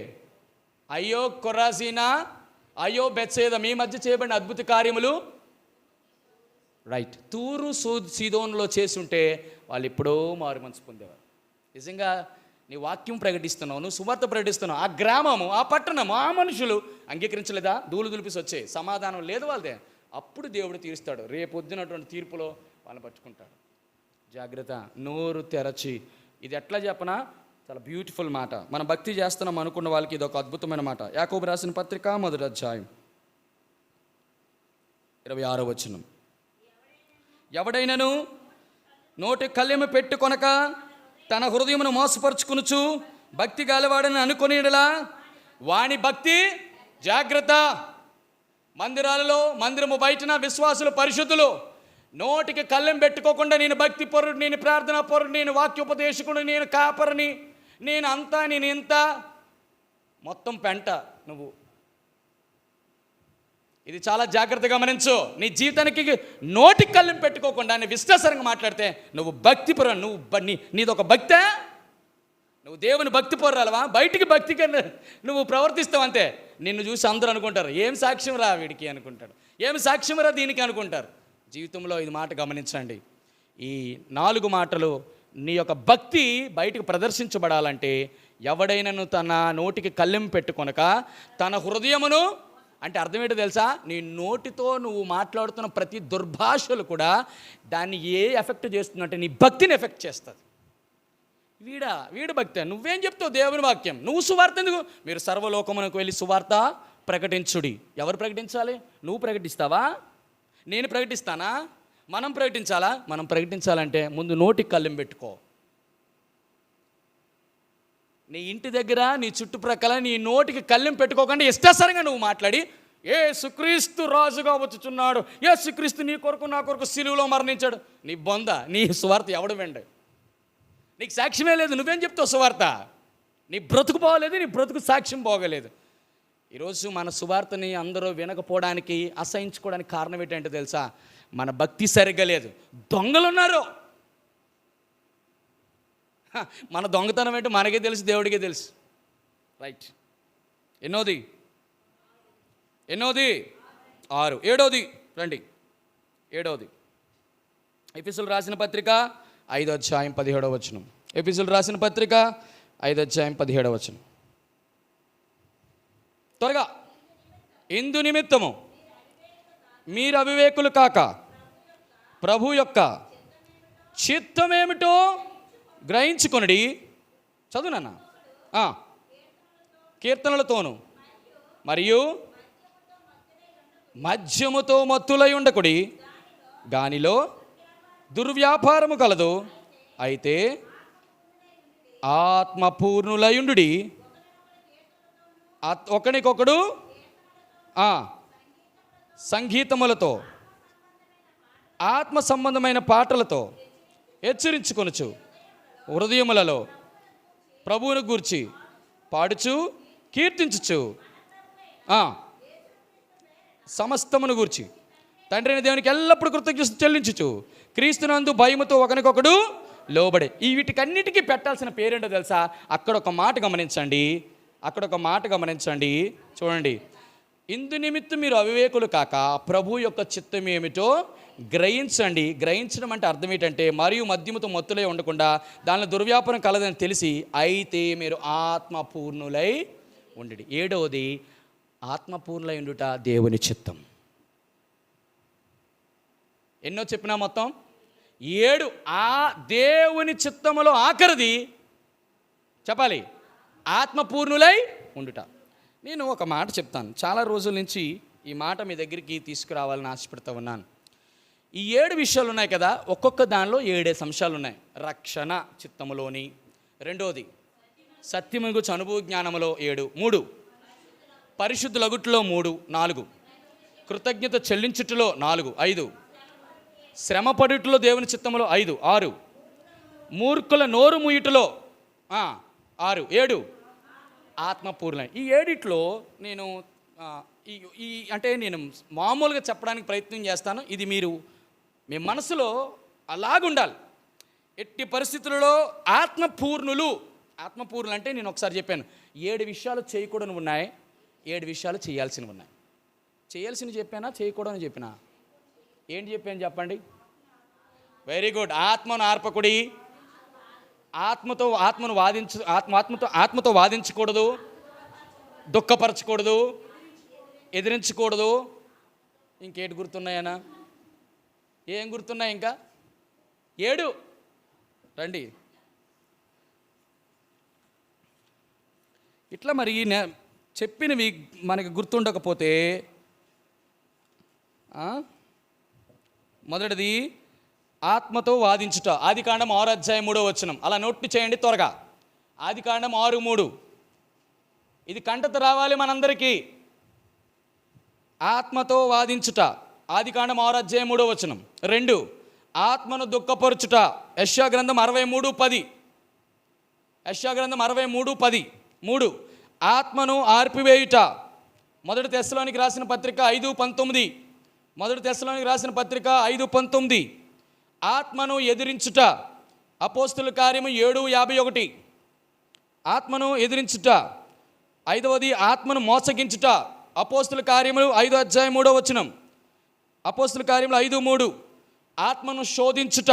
అయ్యో కొరాజీనా, అయ్యో బెత్సయిదా, మీ మధ్య చేయబడిన అద్భుత కార్యములు తూరు సీదోనులో చేస్తుంటే వాళ్ళు ఎప్పుడో మారు మనసు పొందేవారు. నిజంగా నీ వాక్యం ప్రకటిస్తున్నావు, నువ్వు సువార్త ప్రకటిస్తున్నావు, ఆ గ్రామము, ఆ పట్టణము, ఆ మనుషులు అంగీకరించలేదా? ధూళి దులిపిసి వచ్చే సమాధానం లేదు వాళ్ళదే. అప్పుడు దేవుడు తీరుస్తాడు. రేపు పొద్దునటువంటి తీర్పులో వాళ్ళని పట్టుకుంటాడు. జాగ్రత్త. నోరు తెరచి. ఇది ఎట్లా చెప్పనా? చాలా బ్యూటిఫుల్ మాట. మనం భక్తి చేస్తున్నాం అనుకున్న వాళ్ళకి ఇది ఒక అద్భుతమైన మాట. యాకోబు రాసిన పత్రిక 1వ అధ్యాయం 26వ వచనం. ఎవడైనను నోటి కళ్ళెము పెట్టుకొనక తన హృదయమును మోసపరుచుకునుచు భక్తి గలవాడని అనుకునేలా వాని భక్తి జాగ్రత్త. మందిరము బయటన విశ్వాసులు, పరిశుద్ధులు నోటికి కళ్ళెం పెట్టుకోకుండా నేను భక్తి పరుడు, నేను ప్రార్థనా పరుడు, నేను వాక్యోపదేశకుడు, నేను కాపరిని, నేను అంతా, నేను ఇంత, మొత్తం పెంట నువ్వు. ఇది చాలా జాగ్రత్తగా గమనించు. నీ జీవితానికి నోటికి కళ్ళెం పెట్టుకోకుండా నీ విశ్వాసంగా మాట్లాడితే నువ్వు భక్తి పరు, నీదొక భక్తే. నువ్వు దేవుని భక్తి పొర్రాలవా? బయటికి భక్తిగా నువ్వు ప్రవర్తిస్తావు అంతే. నిన్ను చూసి అందరూ అనుకుంటారు, ఏం సాక్ష్యం రా వీడికి అనుకుంటాడు, ఏం సాక్ష్యం రా దీనికి అనుకుంటారు. జీవితంలో ఇది మాట గమనించండి. ఈ 4 మాటలు నీ యొక్క భక్తి బయటికి ప్రదర్శించబడాలంటే ఎవడైనాను తన నోటికి కళ్ళెం పెట్టుకొనక తన హృదయమును, అంటే అర్థం ఏంటో తెలుసా? నీ నోటితో నువ్వు మాట్లాడుతున్న ప్రతి దుర్భాషలు కూడా దాన్ని ఎఫెక్ట్ చేస్తుందంటే నీ భక్తిని ఎఫెక్ట్ చేస్తుంది. వీడు భక్తి. నువ్వేం చెప్తావు దేవుని వాక్యం? నువ్వు సువార్త ఎందుకు? మీరు సర్వలోకమునకు వెళ్ళి సువార్త ప్రకటించుడి. ఎవరు ప్రకటించాలి? నువ్వు ప్రకటిస్తావా? నేను ప్రకటిస్తానా? మనం ప్రకటించాలా? మనం ప్రకటించాలంటే ముందు నోటికి కళ్ళెం పెట్టుకో. నీ ఇంటి దగ్గర, నీ చుట్టుప్రక్కల నీ నోటికి కళ్ళెం పెట్టుకోకుండా ఇష్టాసరంగా నువ్వు మాట్లాడి యేసుక్రీస్తు రాజుగా వచ్చుచున్నాడు, యేసుక్రీస్తు నీ కొరకు నా కొరకు సిలువలో మరణించాడు, నీ బొంద, నీ సువార్త ఎవడు వెండు? నీకు సాక్ష్యమే లేదు, నువ్వేం చెప్తావు సువార్త? నీ బ్రతుకు బాగోలేదు, నీ బ్రతుకు సాక్ష్యం బాగోలేదు. ఈరోజు మన సువార్తని అందరూ వినకపోవడానికి, అసహించుకోవడానికి కారణం ఏంటంటే తెలుసా? మన భక్తి సరిగ్గా లేదు. దొంగలు ఉన్నారు. మన దొంగతనం ఏంటో మనకే తెలుసు, దేవుడికే తెలుసు. రైట్. ఎన్నోది 6. 7వది రండి. 7వది ఎఫెసీయులు రాసిన పత్రిక 5వ అధ్యాయం 17వ వచనం. ఎఫెసీయులు రాసిన పత్రిక 5వ అధ్యాయం 17వ వచనం. త్వరగా. ఇందు నిమిత్తము మీరు అవివేకులు కాక ప్రభు యొక్క చిత్తమేమిటో గ్రహించుకొనుడి. చదువునన్నా. కీర్తనలతోను మరియు మద్యముతో మత్తులై ఉండకుడి, దానిలో దుర్వ్యాపారము కలదు. అయితే ఆత్మపూర్ణులయుండుడి, ఒకనికొకడు సంగీతములతో ఆత్మ సంబంధమైన పాటలతో హెచ్చరించుకొనుచు హృదయములలో ప్రభువును గూర్చి పాడుచు కీర్తించుచు సమస్తమును గూర్చి తండ్రి అయిన దేవునికి ఎల్లప్పుడూ కృతజ్ఞత చెల్లించుచు క్రీస్తునందు భయముతో ఒకరికొకడు లోబడే. ఈ వీటికన్నిటికీ పెట్టాల్సిన పేరేంటో తెలుసా? అక్కడ ఒక మాట గమనించండి. చూడండి. ఇందు నిమిత్తం మీరు అవివేకులు కాక ప్రభు యొక్క చిత్తం ఏమిటో గ్రహించండి. గ్రహించడం అంటే అర్థం ఏంటంటే, మరియు మద్యముతో మత్తులై ఉండకుండా దానిలో దుర్వ్యాపారం కలదని తెలిసి అయితే మీరు ఆత్మపూర్ణులై ఉండి. 7వది ఆత్మపూర్ణులై ఉండుట దేవుని చిత్తం. ఎన్నో చెప్పినా మొత్తం 7. ఆ దేవుని చిత్తములో ఆఖరిది చెప్పాలి, ఆత్మపూర్ణులై ఉండుట. నేను ఒక మాట చెప్తాను. చాలా రోజుల నుంచి ఈ మాట మీ దగ్గరికి తీసుకురావాలని ఆశపడుతూ ఉన్నాను. ఈ 7 విషయాలు ఉన్నాయి కదా, ఒక్కొక్క దానిలో 7 అంశాలు ఉన్నాయి. రక్షణ చిత్తములోని. 2వది సత్యము గురించి అనుభవ జ్ఞానములో 7. 3 పరిశుద్ధులగుట్లో 3. 4 కృతజ్ఞత చెల్లించుటలో 4. 5 శ్రమపడుటలో దేవుని చిత్తములో 5. 6 మూర్ఖుల నోరు ముయ్యుటలో 6. 7 ఆత్మపూర్ణ. ఈ 7లో నేను అంటే నేను మామూలుగా చెప్పడానికి ప్రయత్నం చేస్తాను. ఇది మీరు మీ మనసులో అలాగుండాలి. ఎట్టి పరిస్థితులలో ఆత్మపూర్ణులు అంటే నేను ఒకసారి చెప్పాను, 7 విషయాలు చేయకూడని ఉన్నాయి, 7 విషయాలు చేయాల్సినవి ఉన్నాయి. చేయాల్సినవి చెప్పానా, చేయకూడని చెప్పినా? ఏంటి చెప్పాను చెప్పండి? Very good. ఆత్మను ఆర్పకుడి, ఆత్మతో వాదించకూడదు, దుఃఖపరచకూడదు, ఎదిరించకూడదు. ఇంకేటి గుర్తున్నాయనా? ఏం గుర్తున్నాయి ఇంకా? 7 రండి. ఇట్లా మరి చెప్పినవి మనకి గుర్తుండకపోతే, మొదటిది ఆత్మతో వాదించుట. ఆదికాండం 6వ అధ్యాయం 3వ వచనం. అలా నోట్ చేయండి త్వరగా. ఆదికాండం 6:3. ఇది కంటత రావాలి మనందరికీ. ఆత్మతో వాదించుట. ఆదికాండం 6వ అధ్యాయం 3వ వచనం. 2 ఆత్మను దుఃఖపరచుట. యెషయా గ్రంథం 63:10. యెషయా గ్రంథం 63:10. 3 ఆత్మను ఆర్పివేయుట. మొదటి తెస్సలోనికి రాసిన పత్రిక 5:19. మొదటి తెస్సలోనికి రాసిన పత్రిక 5:19. ఆత్మను ఎదిరించుట. అపోస్తుల కార్యము 7:51. ఆత్మను ఎదిరించుట. 5వది ఆత్మను మోసగించుట. అపోస్తుల కార్యములు 5వ అధ్యాయం 3వ వచనం. అపోస్తుల కార్యములు 5:3. ఆత్మను శోధించుట.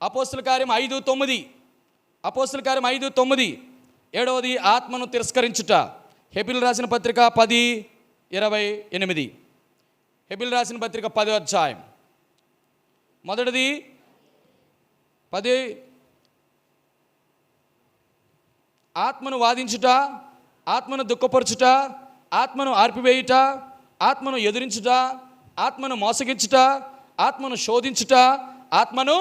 అపోస్తుల కార్యం 5:9. అపోస్తుల కార్యం 5:9. 7వది ఆత్మను తిరస్కరించుట. హెబిల్ రాసిన పత్రిక 10:28. హెబిల్ రాసిన పత్రిక 10వ అధ్యాయం. మొదటిది ఆత్మను వాదించుట, ఆత్మను దుఃఖపరచుట, ఆత్మను ఆర్పివేయుట, ఆత్మను ఎదిరించుట, ఆత్మను మోసగించుట, ఆత్మను శోధించుట, ఆత్మను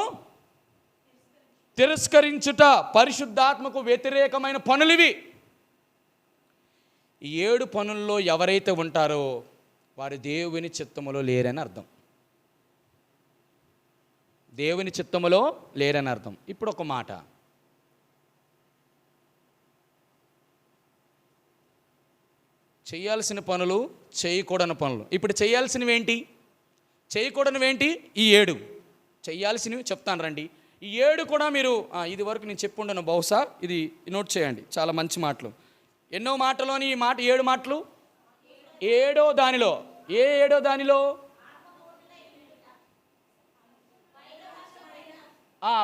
తిరస్కరించుట, పరిశుద్ధాత్మకు వ్యతిరేకమైన పనులివి. ఈ 7 పనుల్లో ఎవరైతే ఉంటారో వారు దేవుని చిత్తములో లేరని అర్థం. దేవుని చిత్తములో లేరని అర్థం. ఇప్పుడు ఒక మాట, చేయాల్సిన పనులు, చేయకూడని పనులు. ఇప్పుడు చేయాల్సినవి ఏంటి, చేయకూడనివి ఏంటి? ఈ 7. చేయాల్సినవి చెప్తాను రండి. ఈ 7 కూడా మీరు ఇది వరకు నేను చెప్పుండను, బహుశా ఇది నోట్ చేయండి. చాలా మంచి మాటలు. ఎన్నో మాటలోని ఈ మాట 7 మాటలు. 7వ దానిలో, ఏ 7వ దానిలో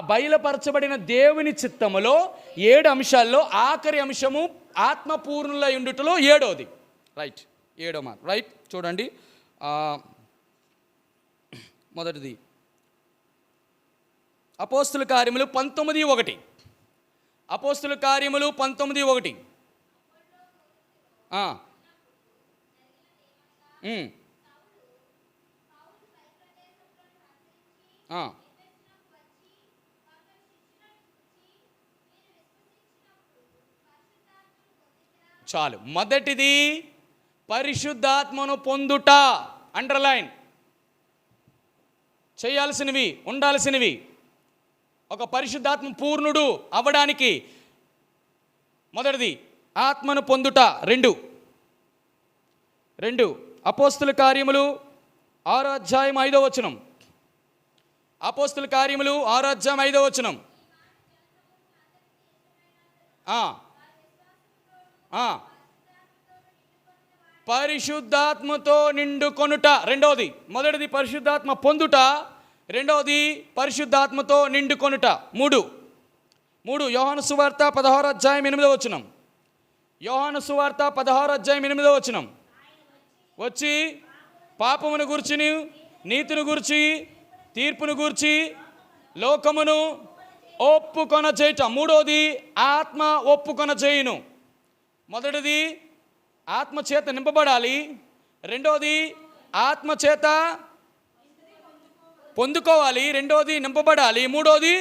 బయలుపరచబడిన దేవుని చిత్తములో 7 అంశాల్లో ఆఖరి అంశము ఆత్మపూర్ణులై ఉండుటలో 7వది. రైట్, 7వ మాట. రైట్, చూడండి. మొదటిది అపోస్తుల కార్యములు 19:1. అపోస్తుల కార్యములు 19:1. చాలు. మొదటిది పరిశుద్ధాత్మను పొందుట. అండర్లైన్. చేయాల్సినవి, ఉండాల్సినవి. ఒక పరిశుద్ధాత్మ పూర్ణుడు అవ్వడానికి మొదటిది ఆత్మను పొందుట. 2 అపోస్తుల కార్యములు 6వ అధ్యాయం 5వ వచనం. అపోస్తుల కార్యములు 6వ అధ్యాయం 5వ వచనం. పరిశుద్ధాత్మతో నిండుకొనుట. 2వది. మొదటిది పరిశుద్ధాత్మ పొందుట, 2వది పరిశుద్ధాత్మతో నిండుకొనుట. 3 యోహాను సువార్త 16వ అధ్యాయం 8వ వచనం. యోహాను సువార్త 16వ అధ్యాయం 8వ వచనం. వచ్చి పాపమును గూర్చిని, నీతిని గూర్చి, తీర్పును గూర్చి లోకమును ఒప్పుకొన చేయట. 3వది ఆత్మ ఒప్పుకొన చేయును. మొదటిది ఆత్మచేత నింపబడాలి, 2వది ఆత్మచేత పొందుకోవాలి, 2వది నింపబడాలి, 3వది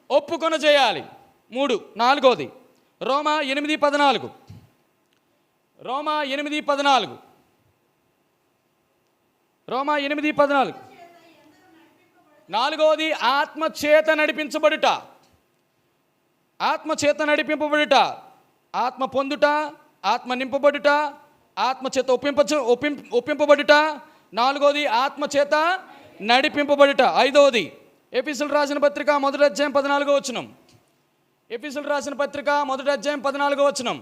ఒప్పుకొన చేయాలి. 4వది రోమా 8:14. రోమా 8:14. రోమా 8:14. 4వది ఆత్మచేత నడిపించబడుట. ఆత్మచేత నడిపింపబడుట. ఆత్మ పొందుట, ఆత్మ నింపబడుట, ఆత్మచేత ఒప్పింపబడుట. 4వది ఆత్మచేత నడిపింపబడుట. 5వది ఎఫెసీయులకు రాసిన పత్రిక 1వ అధ్యాయం 14వ వచనం. ఎఫెసీయులకు రాసిన పత్రిక 1వ అధ్యాయం 14వ వచనం.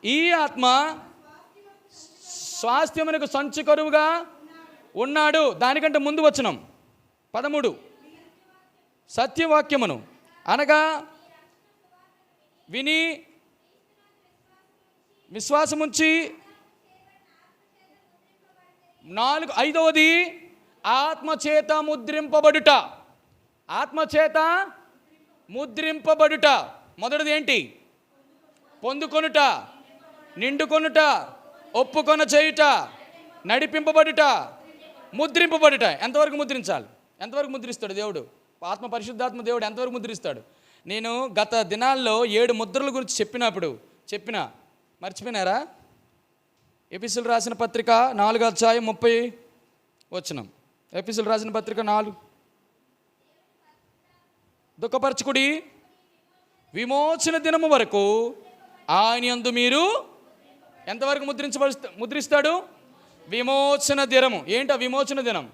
ఈ ఆత్మ స్వాస్థ్యమునకు సంచు కరువుగా ఉన్నాడు. దానికంటే ముందు వచనం 13. సత్యవాక్యమును అనగా విని విశ్వాసముంచి. 5వది ఆత్మచేత ముద్రింపబడుట. ఆత్మచేత ముద్రింపబడుట. మొదటిది ఏంటి? పొందుకొనుట, నిండుకొనుట, ఒప్పుకొన చేయుట, నడిపింపబడుట, ముద్రింపబడుట. ఎంతవరకు ముద్రించాలి? ఎంతవరకు ముద్రిస్తాడు దేవుడు? ఆత్మ పరిశుద్ధాత్మ దేవుడు ఎంతవరకు ముద్రిస్తాడు? నేను గత దినాల్లో 7 ముద్రల గురించి చెప్పిన మర్చిపోయినారా? ఎఫెసీయులకు రాసిన పత్రిక 4వ అధ్యాయం 30 వచనం. ఎఫెసీయులకు రాసిన పత్రిక 4. దుఃఖపరచుకుడి, విమోచన దినము వరకు ఆయన యందు మీరు ఎంతవరకు ముద్రిస్తాడు? విమోచన దినము. ఏంటో విమోచన దినం?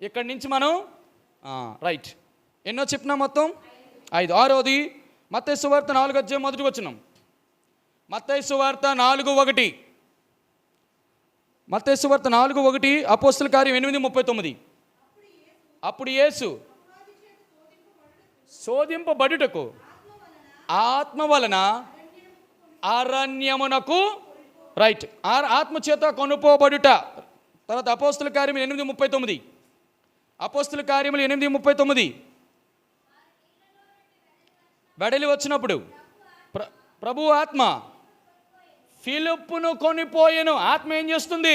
ఇక్కడి నుంచి మనం రైట్ ఎన్నో చెప్పినా మొత్తం 5. 6వది మత్తయి సువార్త 4వ అధ్యాయం 1వ వచనం. మత్తయి సువార్త 4:1. మత్తయి సువార్త 4:1. అపోస్తల కార్యం 8:39. అప్పుడు యేసు శోధింపబడుటకు ఆత్మ వలన అరణ్యమునకు. రైట్, ఆత్మచేత కొనుపోబడుట. తర్వాత అపోస్తుల కార్యములు 8:39. అపోస్తుల కార్యములు 8:39. వెడలి వచ్చినప్పుడు ప్రభు ఆత్మ ఫిలిప్పును కొనిపోయెను. ఆత్మ ఏం చేస్తుంది?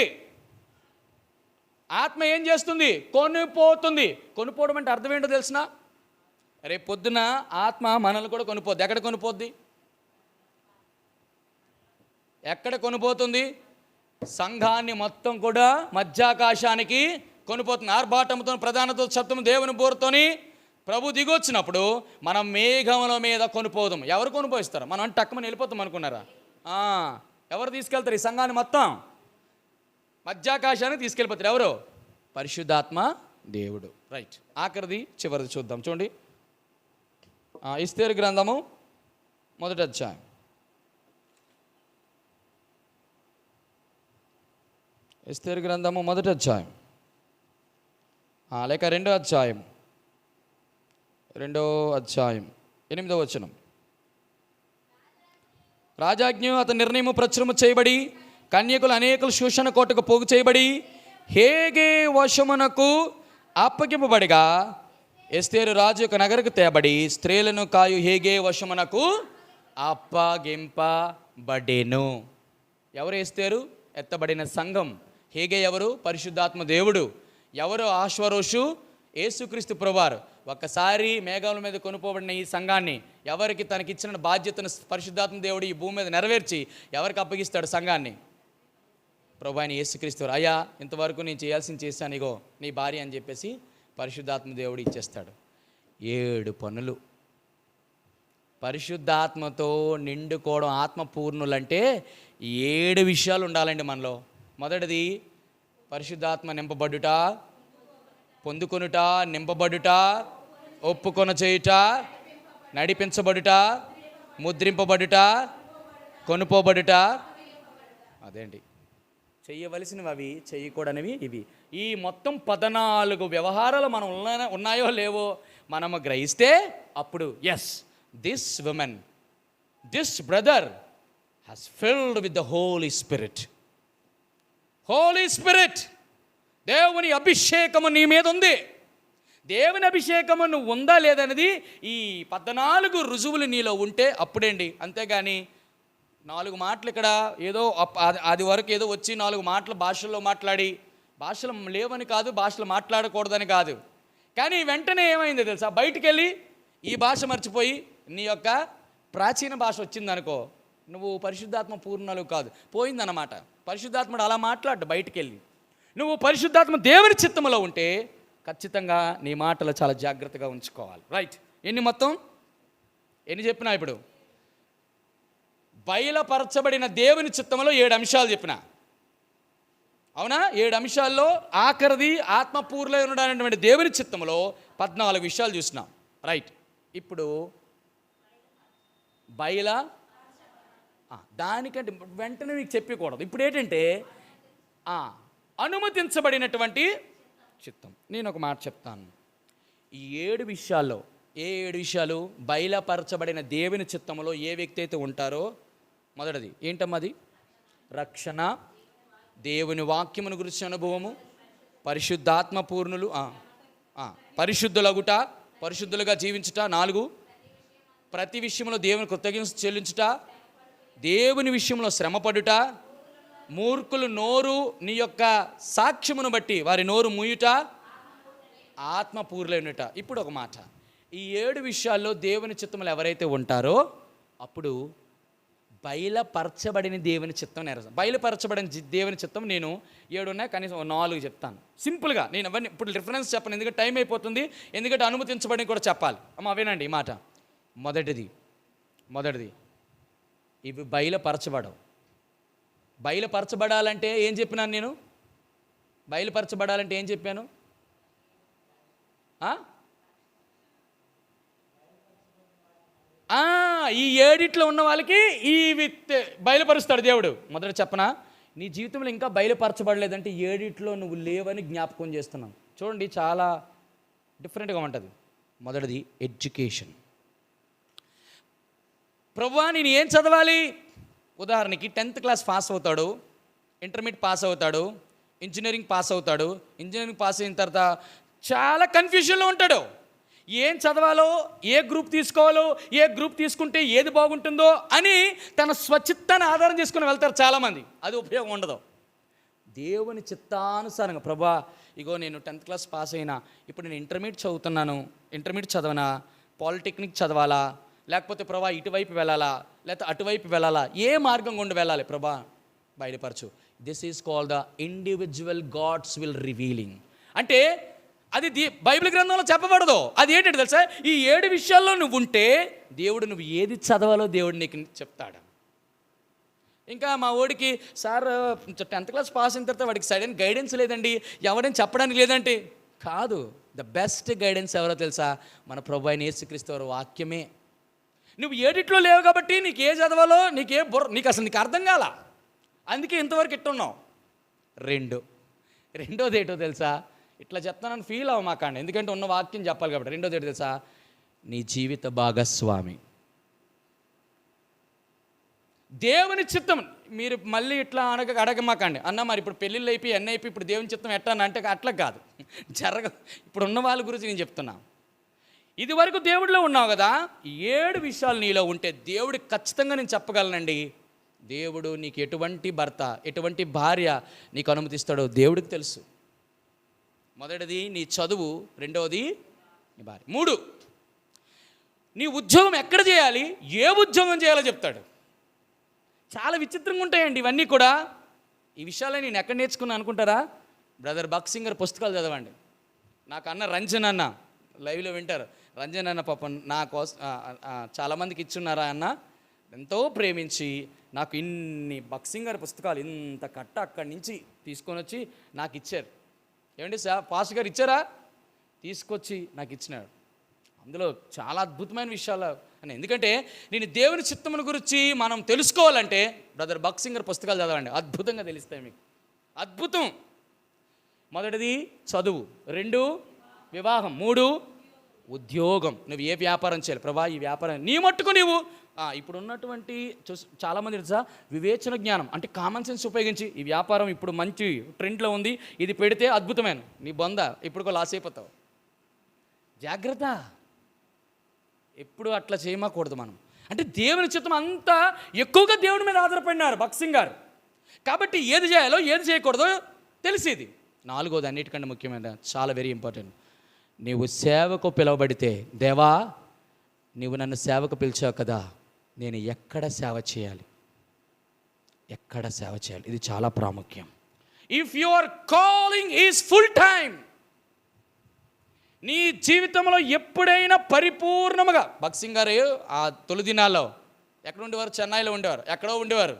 ఆత్మ ఏం చేస్తుంది? కొనిపోతుంది. కొనిపోవడం అంటే అర్థం ఏంటో తెలిసిన? రేపు పొద్దున ఆత్మ మనల్ని కూడా కొనిపోద్ది. ఎక్కడ కొనిపోద్ది? ఎక్కడ కొనిపోతుంది? సంఘాన్ని మొత్తం కూడా మధ్యాకాశానికి కొనిపోతుంది. ఆర్భాటంతో ప్రధానతో శబ్దం దేవుని బోరుతోని ప్రభు దిగొచ్చినప్పుడు మనం మేఘముల మీద కొనిపోదాం. ఎవరు కొనిపోయిస్తారు? మనం అంటే టక్కుమని వెళ్ళిపోతాం అనుకున్నారా? ఎవరు తీసుకెళ్తారు? ఈ సంఘాన్ని మొత్తం మధ్యాకాశానికి తీసుకెళ్ళిపోతారు. ఎవరు? పరిశుద్ధాత్మ దేవుడు. రైట్. ఆఖరిది చివరిది చూద్దాం. చూడండి, ఎస్తేరు గ్రంథము 1వ అధ్యాయం. ఎస్తేరు గ్రంథము 1వ అధ్యాయం, లేక 2వ అధ్యాయం, 8వ వచనం. రాజాజ్ఞ అతని నిర్ణయము ప్రచురము చేయబడి కన్యకులు అనేకులు శోషణ కోటకు పోగు చేయబడి హేగే వశమునకు అప్పగింపబడిగా ఎస్తేరు రాజు యొక్క నగరకు తేబడి స్త్రీలను కాయు హేగే వశమునకు అప్పగింపబడెను. ఎవరు ఎస్తేరు? ఎత్తబడిన సంఘం. హేగే ఎవరు? పరిశుద్ధాత్మ దేవుడు. ఎవరు? ఆశ్వరోషు యేసుక్రీస్తు ప్రభువారు. ఒక్కసారి మేఘాల మీద కొనుపోబడిన ఈ సంఘాన్ని ఎవరికి తనకిచ్చిన బాధ్యతను పరిశుద్ధాత్మ దేవుడు ఈ భూమి మీద నెరవేర్చి ఎవరికి అప్పగిస్తాడు సంఘాన్ని? ప్రభు అయిన యేసుక్రీస్తు. అయ్యా, ఇంతవరకు నేను చేయాల్సింది చేశాను, ఇగో నీ భార్య అని చెప్పేసి పరిశుద్ధాత్మ దేవుడు ఇచ్చేస్తాడు. 7 పనులు. పరిశుద్ధాత్మతో నిండుకోవడం, ఆత్మపూర్ణులంటే 7 విషయాలు ఉండాలండి మనలో. మొదటిది పరిశుద్ధాత్మ నింపబడుట, పొందుకొనుట, నింపబడుట, ఒప్పుకొన చేయుట, నడిపించబడుట, ముద్రింపబడుట, కొనుపోబడుట. అదేంటి చెయ్యవలసినవి అవి, చెయ్యకూడనివి ఇవి. ఈ మొత్తం 14 వ్యవహారాలు మనం ఉన్నాయో లేవో మనము గ్రహిస్తే అప్పుడు yes, this women, this brother has filled with the Holy Spirit. Holy Spirit, దేవుని అభిషేకము నీ మీద ఉంది. దేవుని అభిషేకము నువ్వు ఉందా లేదనేది ఈ 14 రుజువులు నీలో ఉంటే అప్పుడేంటి. అంతేగాని 4 మాటలు ఇక్కడ ఏదో అది వరకు ఏదో వచ్చి 4 మాటలు భాషల్లో మాట్లాడి, భాషలు లేవని కాదు, భాషలు మాట్లాడకూడదని కాదు, కానీ వెంటనే ఏమైందో తెలుసా? బయటికి వెళ్ళి ఈ భాష మర్చిపోయి నీ యొక్క ప్రాచీన భాష వచ్చిందనుకో, నువ్వు పరిశుద్ధాత్మ పూర్ణలు కాదు, పోయిందన్నమాట. పరిశుద్ధాత్ముడు అలా మాట్లాడు. బయటికి వెళ్ళి నువ్వు పరిశుద్ధాత్మ దేవుని చిత్తములో ఉంటే ఖచ్చితంగా నీ మాటలు చాలా జాగ్రత్తగా ఉంచుకోవాలి. రైట్. మొత్తం ఎన్ని చెప్పినా? ఇప్పుడు బయలుపరచబడిన దేవుని చిత్తములో 7 అంశాలు చెప్పిన, అవునా? 7 అంశాల్లో ఆఖరిది ఆత్మపూర్లో ఉండడానికి దేవుని చిత్తములో 14 విషయాలు చూసినాం. రైట్. ఇప్పుడు దానికంటే వెంటనే మీకు చెప్పకూడదు. ఇప్పుడు ఏంటంటే అనుమతించబడినటువంటి చిత్తం. నేను ఒక మాట చెప్తాను. ఈ 7 విషయాల్లో ఏ 7 విషయాలు బయలుపరచబడిన దేవుని చిత్తములో ఏ వ్యక్తి అయితే ఉంటారో, మొదటిది ఏంటమ్మది? రక్షణ, దేవుని వాక్యమును గురించి అనుభవము, పరిశుద్ధాత్మ పూర్ణులు, పరిశుద్ధులగుట, పరిశుద్ధులుగా జీవించుట. 4, ప్రతి విషయంలో దేవుని కృతజ్ఞత చెల్లించుట, దేవుని విషయంలో శ్రమపడుట, మూర్ఖులు నోరు నీ యొక్క సాక్ష్యమును బట్టి వారి నోరు మూయుట, ఆత్మపూర్ణులైనట. ఇప్పుడు ఒక మాట, ఈ 7 విషయాల్లో దేవుని చిత్తములు ఎవరైతే ఉంటారో అప్పుడు బయలుపరచబడిన దేవుని చిత్తం నెరవేరు. బయలుపరచబడిన దేవుని చిత్తం నేను 7 ఉన్నాయి, కనీసం 4 చెప్తాను సింపుల్గా. నేను అవన్నీ ఇప్పుడు రిఫరెన్స్ చెప్పను, ఎందుకంటే టైం అయిపోతుంది, ఎందుకంటే అనుమతించబడి కూడా చెప్పాలి. అమ్మ వినండి ఈ మాట. మొదటిది ఇవి బయలుపరచబడవు. బయలుపరచబడాలంటే ఏం చెప్పినాను నేను? బయలుపరచబడాలంటే ఏం చెప్పాను? ఈ 7 ఉన్న వాళ్ళకి ఈ బయలుపరుస్తాడు దేవుడు. మొదట చెప్పనా, నీ జీవితంలో ఇంకా బయలుపరచబడలేదంటే 7 నువ్వు లేవని జ్ఞాపకం చేస్తున్నావు. చూడండి, చాలా డిఫరెంట్గా ఉంటుంది. మొదటిది ఎడ్యుకేషన్. ప్రభువా నేను ఏం చదవాలి? ఉదాహరణకి 10th క్లాస్ పాస్ అవుతాడు, ఇంటర్మీడియట్ పాస్ అవుతాడు, ఇంజనీరింగ్ పాస్ అవుతాడు. ఇంజనీరింగ్ పాస్ అయిన తర్వాత చాలా కన్ఫ్యూజన్లో ఉంటాడు. ఏం చదవాలో, ఏ గ్రూప్ తీసుకోవాలో, ఏ గ్రూప్ తీసుకుంటే ఏది బాగుంటుందో అని తన స్వచిత్తాన్ని ఆధారం చేసుకుని వెళ్తారు చాలామంది. అది ఉపయోగం ఉండదు. దేవుని చిత్తానుసారంగా, ప్రభా ఇగో నేను 10th క్లాస్ పాస్ అయినా, ఇప్పుడు నేను ఇంటర్మీడియట్ చదువుతున్నాను, ఇంటర్మీడియట్ చదవనా, పాలిటెక్నిక్ చదవాలా, లేకపోతే ప్రభా ఇటువైపు వెళ్ళాలా, లేకపోతే అటువైపు వెళ్ళాలా, ఏ మార్గం గుండా వెళ్ళాలి ప్రభా బయలుపరచు. This is called the individual God's will revealing. అంటే అది బైబిల్ గ్రంథంలో చెప్పబడదు. అది ఏంటంటే తెలుసా, ఈ 7 విషయాల్లో నువ్వు ఉంటే దేవుడు నువ్వు ఏది చదవాలో దేవుడు నీకు చెప్తాడు. ఇంకా మా ఓడికి సార్ 10th క్లాస్ పాస్ అయిన తర్వాత వాడికి సడన్ గైడెన్స్ లేదండి, ఎవరైనా చెప్పడానికి లేదంటే కాదు. ద బెస్ట్ గైడెన్స్ ఎవరో తెలుసా, మన ప్రభు అయిన యేసుక్రీస్తు వారి వాక్యమే. నువ్వు ఏడిట్లో లేవు కాబట్టి నీకు ఏ చదవాలో నీకు అసలు నీకు అర్థం కాల, అందుకే ఇంతవరకు ఇట్టున్నావు. రెండోది ఏంటో తెలుసా, ఇట్లా చెప్తానని ఫీల్ అవ్వమాకండి, ఎందుకంటే ఉన్న వాక్యం చెప్పాలి కాబట్టి. రెండోది ఏంటో తెలుసా, నీ జీవిత భాగస్వామి దేవుని చిత్తం. మీరు మళ్ళీ ఇట్లా అడగమాకండి, అన్న మరి ఇప్పుడు పెళ్ళిళ్ళు అయిపోయి ఎన్ని అయిపోయి ఇప్పుడు దేవుని చిత్తం ఎట్టా అంటే అట్లా కాదు, ఇప్పుడు ఉన్న వాళ్ళ గురించి నేను చెప్తున్నా. ఇది వరకు దేవుడిలో ఉన్నావు కదా, 7 విషయాలు నీలో ఉంటే దేవుడు ఖచ్చితంగా నేను చెప్పగలనండి, దేవుడు నీకు ఎటువంటి భర్త, ఎటువంటి భార్య నీకు అనుమతిస్తాడో దేవుడికి తెలుసు. మొదటిది నీ చదువు, రెండవది నీ భార్య, 3 నీ ఉద్యోగం ఎక్కడ చేయాలి, ఏ ఉద్యోగం చేయాలో చెప్తాడు. చాలా విచిత్రంగా ఉంటాయండి ఇవన్నీ కూడా. ఈ విషయాలే నేను ఎక్కడ నేర్చుకున్నాను అనుకుంటారా, బ్రదర్ బక్సింగర్ పుస్తకాలు చదవండి. నాకు అన్న రంజన్ అన్న లైవ్లో వింటారు, రంజన్ అన్న పాపం నా కోసం చాలామందికి ఇచ్చున్నారా అన్న, ఎంతో ప్రేమించి నాకు ఇన్ని బక్సింగర్ పుస్తకాలు ఇంత కట్ట అక్కడి నుంచి తీసుకొని వచ్చి నాకు ఇచ్చారు. ఏమండి సార్ పాస్టర్ గారు ఇచ్చారా, తీసుకొచ్చి నాకు ఇచ్చినాడు. అందులో చాలా అద్భుతమైన విషయాలు అని, ఎందుకంటే నేను దేవుని చిత్తమును గురించి మనం తెలుసుకోవాలంటే బ్రదర్ బక్సింగర్ పుస్తకాలు చదవండి, అద్భుతంగా తెలుస్తాయి మీకు. అద్భుతం. మొదటిది చదువు, 2 వివాహం, 3 ఉద్యోగం. నువ్వు ఏ వ్యాపారం చేయాలి ప్రభా, ఈ వ్యాపారం నీ మట్టుకు నీవు ఇప్పుడు ఉన్నటువంటి చాలామంది తెలుసా, వివేచన జ్ఞానం అంటే కామన్ సెన్స్ ఉపయోగించి ఈ వ్యాపారం ఇప్పుడు మంచి ట్రెండ్లో ఉంది, ఇది పెడితే అద్భుతమైన నీ బొంద ఇప్పుడుకో లాస్ అయిపోతావు. జాగ్రత్త, ఎప్పుడు అట్లా చేయమకూడదు మనం. అంటే దేవుని చిత్తం అంతా ఎక్కువగా దేవుని మీద ఆధారపడినారు బక్సింగ్ గారు, కాబట్టి ఏది చేయాలో ఏది చేయకూడదో తెలిసేది. 4వది అన్నిటికంటే ముఖ్యమైన, చాలా వెరీ ఇంపార్టెంట్, నీవు సేవకు పిలువబడితే, దేవా నీవు నన్ను సేవకు పిలిచావు కదా, నేను ఎక్కడ సేవ చేయాలి, ఇది చాలా ప్రాముఖ్యం. If your calling is full time, నీ జీవితంలో ఎప్పుడైనా పరిపూర్ణముగా, బక్సింగ్ గారు ఆ తొలి దినాల్లో ఎక్కడ ఉండేవారు, చెన్నైలో ఉండేవారు, ఎక్కడో ఉండేవారు.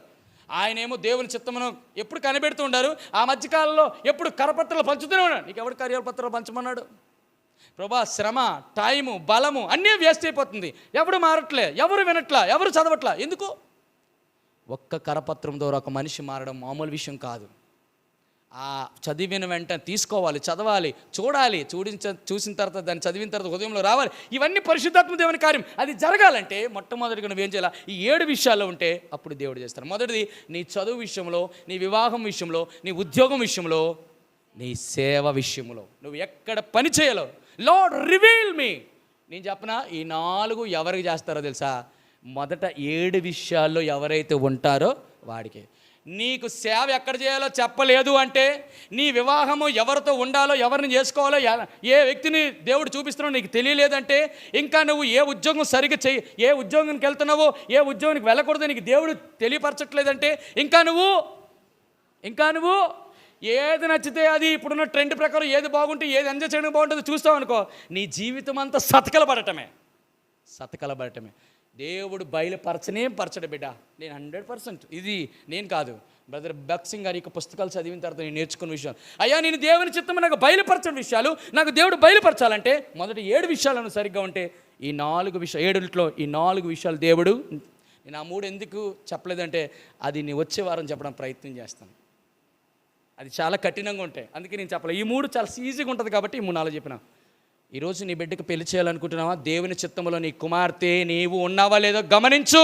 ఆయనేమో దేవుని చిత్తమును ఎప్పుడు కనిపెడుతూ ఉండారు. ఆ మధ్యకాలంలో ఎప్పుడు కరపత్రాలు పంచుతూనే ఉన్నాడు. నీకు ఎవడు కరపత్రాలు పంచమన్నాడు? ప్రభా శ్రమ, టైము, బలము అన్నీ వేస్ట్ అయిపోతుంది, ఎవడు మారట్లే, ఎవరు వినట్లా, ఎవరు చదవట్లా. ఎందుకు? ఒక్క కరపత్రం ద్వారా ఒక మనిషి మారడం మామూలు విషయం కాదు. ఆ చదివిన వెంటనే తీసుకోవాలి, చదవాలి, చూడాలి, చూసిన తర్వాత దాన్ని చదివిన తర్వాత హృదయంలో రావాలి. ఇవన్నీ పరిశుద్ధాత్మ దేవుని కార్యం. అది జరగాలంటే మొట్టమొదటిగా నువ్వేం చేయాలి, ఈ 7 విషయాల్లో ఉంటే అప్పుడు దేవుడు చేస్తాడు. మొదటిది నీ చదువు విషయంలో, నీ వివాహం విషయంలో, నీ ఉద్యోగం విషయంలో, నీ సేవ విషయంలో, నువ్వు ఎక్కడ పని చేయాలో. లార్డ్ రివీల్ మీ. నేను చెప్పనా, ఈ 4 ఎవరికి చేస్తారో తెలుసా, మొదట 7 విషయాల్లో ఎవరైతే ఉంటారో వాడికి. నీకు సేవ ఎక్కడ చేయాలో చెప్పలేదు అంటే, నీ వివాహము ఎవరితో ఉండాలో, ఎవరిని చేసుకోవాలో, ఏ వ్యక్తిని దేవుడు చూపిస్తున్నాడో నీకు తెలియలేదంటే, ఇంకా నువ్వు ఏ ఉద్యోగం సరిగ్గా చెయ్యి, ఏ ఉద్యోగానికి వెళ్తున్నావో, ఏ ఉద్యోగానికి వెళ్ళకూడదో నీకు దేవుడు తెలియపరచట్లేదంటే, ఇంకా నువ్వు ఏది నచ్చితే అది, ఇప్పుడున్న ట్రెండ్ ప్రకారం ఏది బాగుంటే, ఏది ఎంజాయ్ చేయడం బాగుంటుందో చూస్తావు అనుకో, నీ జీవితం అంతా సతకలబడటమే. దేవుడు పరచడు బిడ్డ. నేను 100%, ఇది నేను కాదు, బ్రదర్ బక్సింగ్ గారి యొక్క పుస్తకాలు చదివిన తర్వాత నేను నేర్చుకున్న విషయాలు. అయ్యా నేను దేవుని చిత్తము నాకు బయలుపరచని విషయాలు, నాకు దేవుడు బయలుపరచాలంటే మొదటి 7 విషయాలను సరిగ్గా ఉంటే ఈ 4 విషయాలు, 7ట్లో ఈ 4 విషయాలు దేవుడు. నేను ఆ 3 ఎందుకు చెప్పలేదంటే, అది నేను వచ్చే వారం చెప్పడం ప్రయత్నం చేస్తాను. అది చాలా కఠినంగా ఉంటాయి, అందుకే నేను చెప్పలేదు. ఈ 3 చాలా ఈజీగా ఉంటుంది కాబట్టి ఈ 3-4 చెప్పిన. ఈరోజు నీ బిడ్డకు పెళ్లి చేయాలనుకుంటున్నావా, దేవుని చిత్తములో నీ కుమార్తె నీవు ఉన్నావా లేదో గమనించు.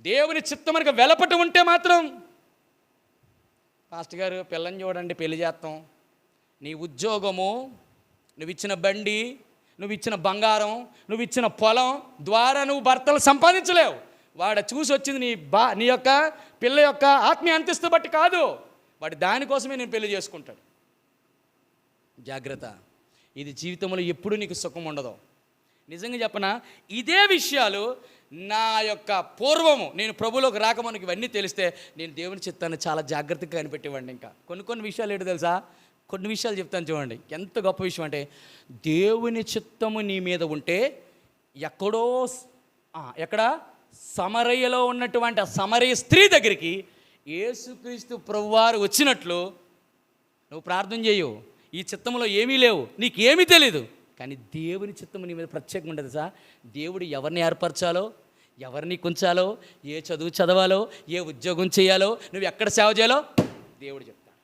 దేవుని చిత్తమునకు వెలపట ఉంటే మాత్రం పాస్టర్ గారు పిల్లని చూడండి పెళ్లి చేస్తాం. నీ ఉద్యోగము, నువ్వు ఇచ్చిన బండి, నువ్వు ఇచ్చిన బంగారం, నువ్వు ఇచ్చిన పొలం ద్వారా నువ్వు భర్తలు సంపాదించలేవు. వాడు చూసి వచ్చింది నీ యొక్క పిల్ల యొక్క ఆత్మీయ అంతస్తు బట్టి కాదు, వాడు దానికోసమే నేను పెళ్లి చేసుకుంటాడు. జాగ్రత్త, ఇది జీవితంలో ఎప్పుడు నీకు సుఖం ఉండదు. నిజంగా చెప్పనా, ఇదే విషయాలు నా యొక్క పూర్వము నేను ప్రభువులోకి రాకమునకు ఇవన్నీ తెలిస్తే నేను దేవుని చిత్తాన్ని చాలా జాగ్రత్తగా కనిపెట్టేవాడిని. ఇంకా కొన్ని విషయాలు ఏంటో తెలుసా, కొన్ని విషయాలు చెప్తాను చూడండి. ఎంత గొప్ప విషయం అంటే, దేవుని చిత్తము నీ మీద ఉంటే ఎక్కడ సమరయ్యలో ఉన్నటువంటి ఆ సమరయ్య స్త్రీ దగ్గరికి యేసుక్రీస్తు ప్రభువారు వచ్చినట్లు నువ్వు ప్రార్థన చేయు. ఈ చిత్తంలో ఏమీ లేవు, నీకు ఏమీ తెలీదు, కానీ దేవుని చిత్తము నీ మీద ప్రత్యేకంగా ఉండదు సార్. దేవుడు ఎవరిని ఏర్పరచాలో, ఎవరిని కుంచాలో, ఏ చదువు చదవాలో, ఏ ఉద్యోగం చేయాలో, నువ్వు ఎక్కడ సేవ చేయాలో దేవుడు చెప్తాడు.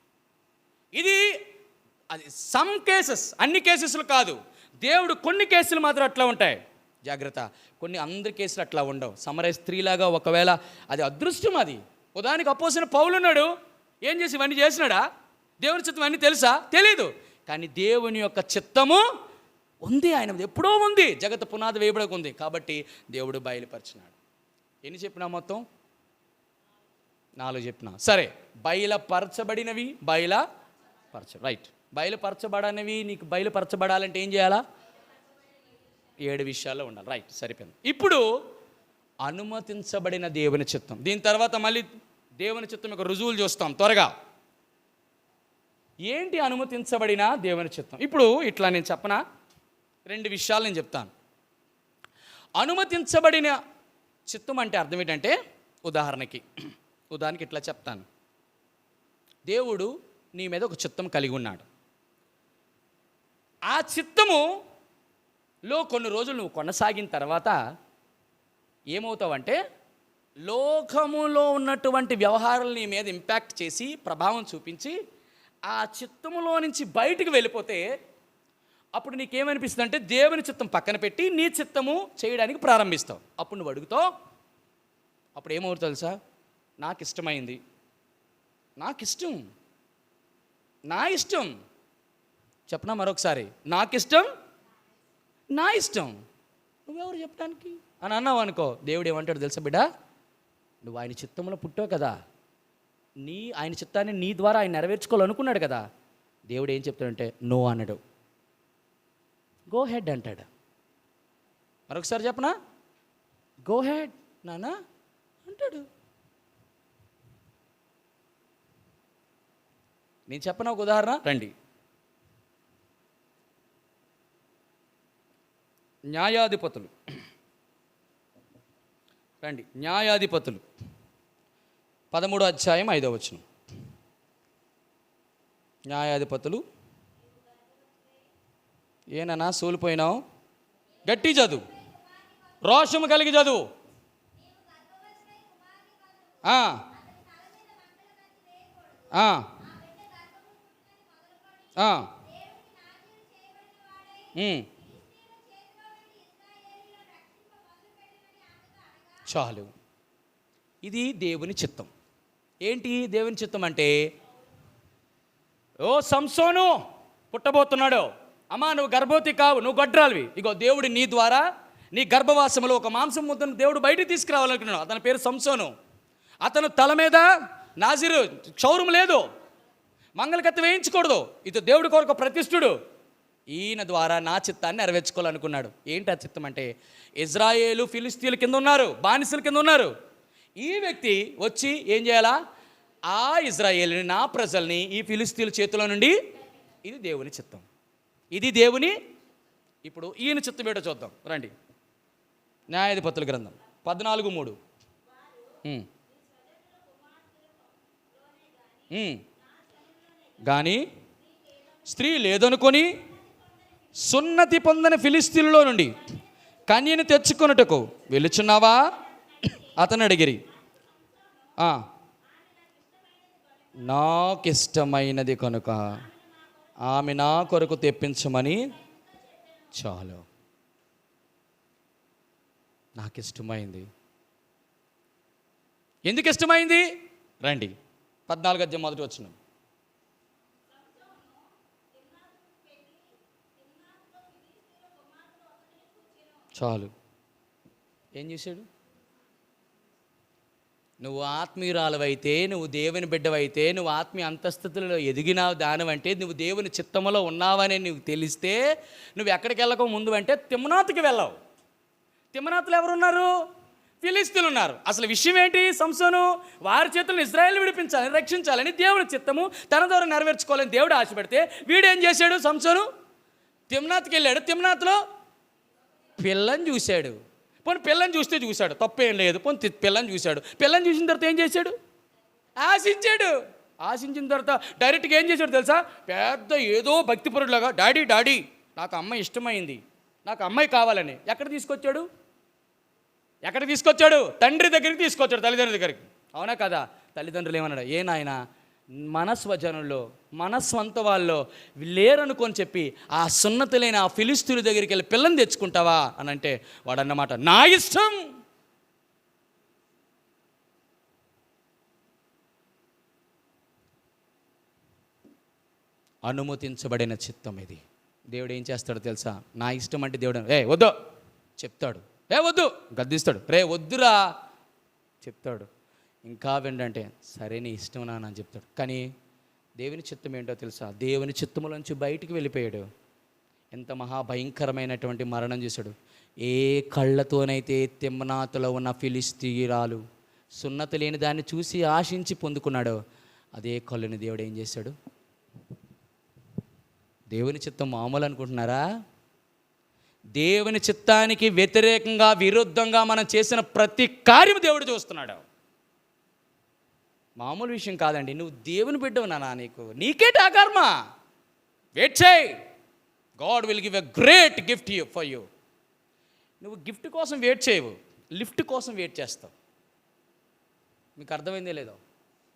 ఇది అది సమ్ కేసెస్, అన్ని కేసెస్లు కాదు. దేవుడు కొన్ని కేసులు మాత్రం అట్లా ఉంటాయి. జాగ్రత్త, కొన్ని అందరి కేసులు అట్లా ఉండవు. సమరయ స్త్రీలాగా ఒకవేళ అది అదృష్టం. అది ఉదాహరణకి అపోసిన పౌలు ఉన్నాడు, ఏం చేసి ఇవన్నీ చేసినాడా? దేవుని చిత్తం అన్నీ తెలుసా? తెలీదు. కానీ దేవుని యొక్క చిత్తము ఉంది, ఆయన ఎప్పుడో ఉంది, జగత్తు పునాది వేయబడక ఉంది. కాబట్టి దేవుడు బయలుపరిచినాడు. ఎన్ని చెప్పినా మొత్తం 4 చెప్పినా. సరే, బయలుపరచబడినవి, రైట్. బయలుపరచబడనివి నీకు బయలుపరచబడాలంటే ఏం చేయాలా? 7 విషయాల్లో ఉండాలి. రైట్, సరిపోయింది. ఇప్పుడు అనుమతించబడిన దేవుని చిత్తం. దీని తర్వాత మళ్ళీ దేవుని చిత్తం యొక్క రుజువులు చూస్తాం త్వరగా. ఏంటి అనుమతించబడిన దేవుని చిత్తం? ఇప్పుడు ఇట్లా నేను చెప్పనా, 2 విషయాలు నేను చెప్తాను. అనుమతించబడిన చిత్తం అంటే అర్థం ఏంటంటే, ఉదాహరణకి ఇట్లా చెప్తాను. దేవుడు నీ మీద ఒక చిత్తం కలిగి ఉన్నాడు. ఆ చిత్తములో కొన్ని రోజులు నువ్వు కొనసాగిన తర్వాత ఏమవుతావంటే, లోకములో ఉన్నటువంటి వ్యవహారాలు నీ మీద ఇంపాక్ట్ చేసి ప్రభావం చూపించి ఆ చిత్తములో నుంచి బయటికి వెళ్ళిపోతే అప్పుడు నీకేమనిపిస్తుంది అంటే, దేవుని చిత్తం పక్కన పెట్టి నీ చిత్తము చేయడానికి ప్రారంభిస్తావు. అప్పుడు నువ్వు అడుగుతావు, అప్పుడు ఏమవుతుంది తెలుసా? నాకు ఇష్టమైంది, నా ఇష్టం చెప్పనా మరొకసారి, నా ఇష్టం నువ్వెవరు చెప్పడానికి అని అన్నావు అనుకో, దేవుడు ఏమంటాడు తెలుసా? బిడ్డ, నువ్వు ఆయన చిత్తంలో పుట్టావు కదా, ఆయన చిత్తాన్ని నీ ద్వారా ఆయన నెరవేర్చుకోవాలనుకున్నాడు కదా. దేవుడు ఏం చెప్తాడంటే, నో అన్నాడు, గో హెడ్ అంటాడు. మరొకసారి చెప్పనా, గో హెడ్ నానా అంటాడు. నేను చెప్పనా ఒక ఉదాహరణ, రండి. న్యాయాధిపతులు 13వ అధ్యాయం 5వ వచనం. న్యాయాధిపతులు, ఏనన్నా సూలిపోయినావు? గట్టి చదువు, రోషము కలిగి చదువు. చాలు, ఇది దేవుని చిత్తం. ఏంటి దేవుని చిత్తం అంటే, ఓ సంసోను పుట్టబోతున్నాడు, అమ్మా నువ్వు గర్భవతి కావు, నువ్వు గొడ్రాలివి. ఇగో దేవుడు నీ ద్వారా నీ గర్భవాసంలో ఒక మాంసం ముద్దను దేవుడు బయటికి తీసుకురావాలనుకున్నాడు. అతని పేరు సంసోను. అతను తల మీద నాజీరు క్షౌరం లేదు, మంగళకత్తి వేయించకూడదు, ఇది దేవుడి కొరకు ప్రతిష్ఠుడు. ఈయన ద్వారా నా చిత్తాన్ని నెరవేర్చుకోవాలనుకున్నాడు. ఏంటి ఆ చిత్తం అంటే, ఇజ్రాయేలు ఫిలిస్తీన్ల కింద ఉన్నారు, బానిసల కింద ఉన్నారు. ఈ వ్యక్తి వచ్చి ఏం చేయాలా? ఆ ఇజ్రాయేలుని, నా ప్రజల్ని ఈ ఫిలిస్తీన్ల చేతిలో నుండి, ఇది దేవుని చిత్తం, ఇది దేవుని. ఇప్పుడు ఈయన చిత్తం ఏంటో చూద్దాం రండి. న్యాయాధిపతుల గ్రంథం 14:3. కానీ స్త్రీ లేదనుకొని సున్నతి పొందని ఫిలిస్తీన్లో నుండి కన్యను తెచ్చుకొనుటకు వెలుచున్నావా అతను అడిగిరి. నాకిష్టమైనది కనుక ఆమె నా కొరకు తెప్పించమని. చాలు, నాకు ఇష్టమైంది. ఎందుకు ఇష్టమైంది? రండి 14వ అధ్యాయం 1వ వచనం. చాలు. ఏం చేశాడు? నువ్వు ఆత్మీయురాలవైతే, నువ్వు దేవుని బిడ్డవైతే, నువ్వు ఆత్మీయ అంతస్తులలో ఎదిగినావు దానివంటే, నువ్వు దేవుని చిత్తములో ఉన్నావని నీకు తెలిస్తే నువ్వు ఎక్కడికి వెళ్ళక ముందు అంటే తిమ్నాతుకి వెళ్ళావు. తిమ్నాతులు ఎవరున్నారు? ఫిలిస్తీన్లు ఉన్నారు. అసలు విషయం ఏంటి? సంసోను వారి చేతులను ఇశ్రాయేలు విడిపించాలని, రక్షించాలని దేవుని చిత్తము తన ద్వారా నెరవేర్చుకోవాలని దేవుడు ఆశపడితే వీడేం చేశాడు? సంసోను తిమ్నాతుకి వెళ్ళాడు. తిమ్నాతులో పిల్లని చూశాడు. పోనీ పిల్లని చూశాడు, తప్పేం లేదు. పోనీ పిల్లని చూశాడు. పిల్లని చూసిన తర్వాత ఏం చేశాడు? ఆశించాడు. ఆశించిన తర్వాత డైరెక్ట్గా ఏం చేశాడు తెలుసా? పెద్ద ఏదో భక్తిపరుడులాగా, డాడీ నాకు అమ్మాయి ఇష్టమైంది, నాకు అమ్మాయి కావాలని ఎక్కడ తీసుకొచ్చాడు? తండ్రి దగ్గరికి తీసుకొచ్చాడు, తల్లిదండ్రుల దగ్గరికి. అవునా కదా? తల్లిదండ్రులు ఏమన్నాడు? ఏ నాయనా, మన స్వజనుల్లో, మన స్వంత వాళ్ళలో లేరనుకొని చెప్పి ఆ సున్నతులైన ఆ ఫిలిస్తీన్ల దగ్గరికి వెళ్ళి పిల్లని తెచ్చుకుంటావా అని అంటే వాడు అన్నమాట, నా ఇష్టం. అనుమతించబడిన చిత్తం ఇది. దేవుడు ఏం చేస్తాడో తెలుసా? నా ఇష్టం అంటే దేవుడు వద్దు చెప్తాడు, వద్దు గద్దిస్తాడు, వద్దురా చెప్తాడు. ఇంకా వెండంటే సరే నీ ఇష్టం నాన్న అని చెప్తాడు. కానీ దేవుని చిత్తం ఏంటో తెలుసా? దేవుని చిత్తములోంచి బయటికి వెళ్ళిపోయాడు. ఎంత మహాభయంకరమైనటువంటి మరణం చేశాడు. ఏ కళ్ళతోనైతే తిమ్నాతులో ఉన్న ఫిలిస్తీయురాలు సున్నతి లేని దాన్ని చూసి ఆశించి పొందుకున్నాడో అదే కళ్ళని దేవుడు ఏం చేశాడు? దేవుని చిత్తం మామూలు అనుకుంటున్నారా? దేవుని చిత్తానికి వ్యతిరేకంగా, విరుద్ధంగా మనం చేసిన ప్రతి కార్యం దేవుడు చూస్తున్నాడు. మామూలు విషయం కాదండి. నువ్వు దేవుని బిడ్డవు నాన్న, నీకేంటి ఆ కర్మ? వెయిట్ చేయి, God will give a great gift for you. నువ్వు గిఫ్ట్ కోసం వెయిట్ చేయవు, లిఫ్ట్ కోసం వెయిట్ చేస్తావు. మీకు అర్థమైందే లేదో?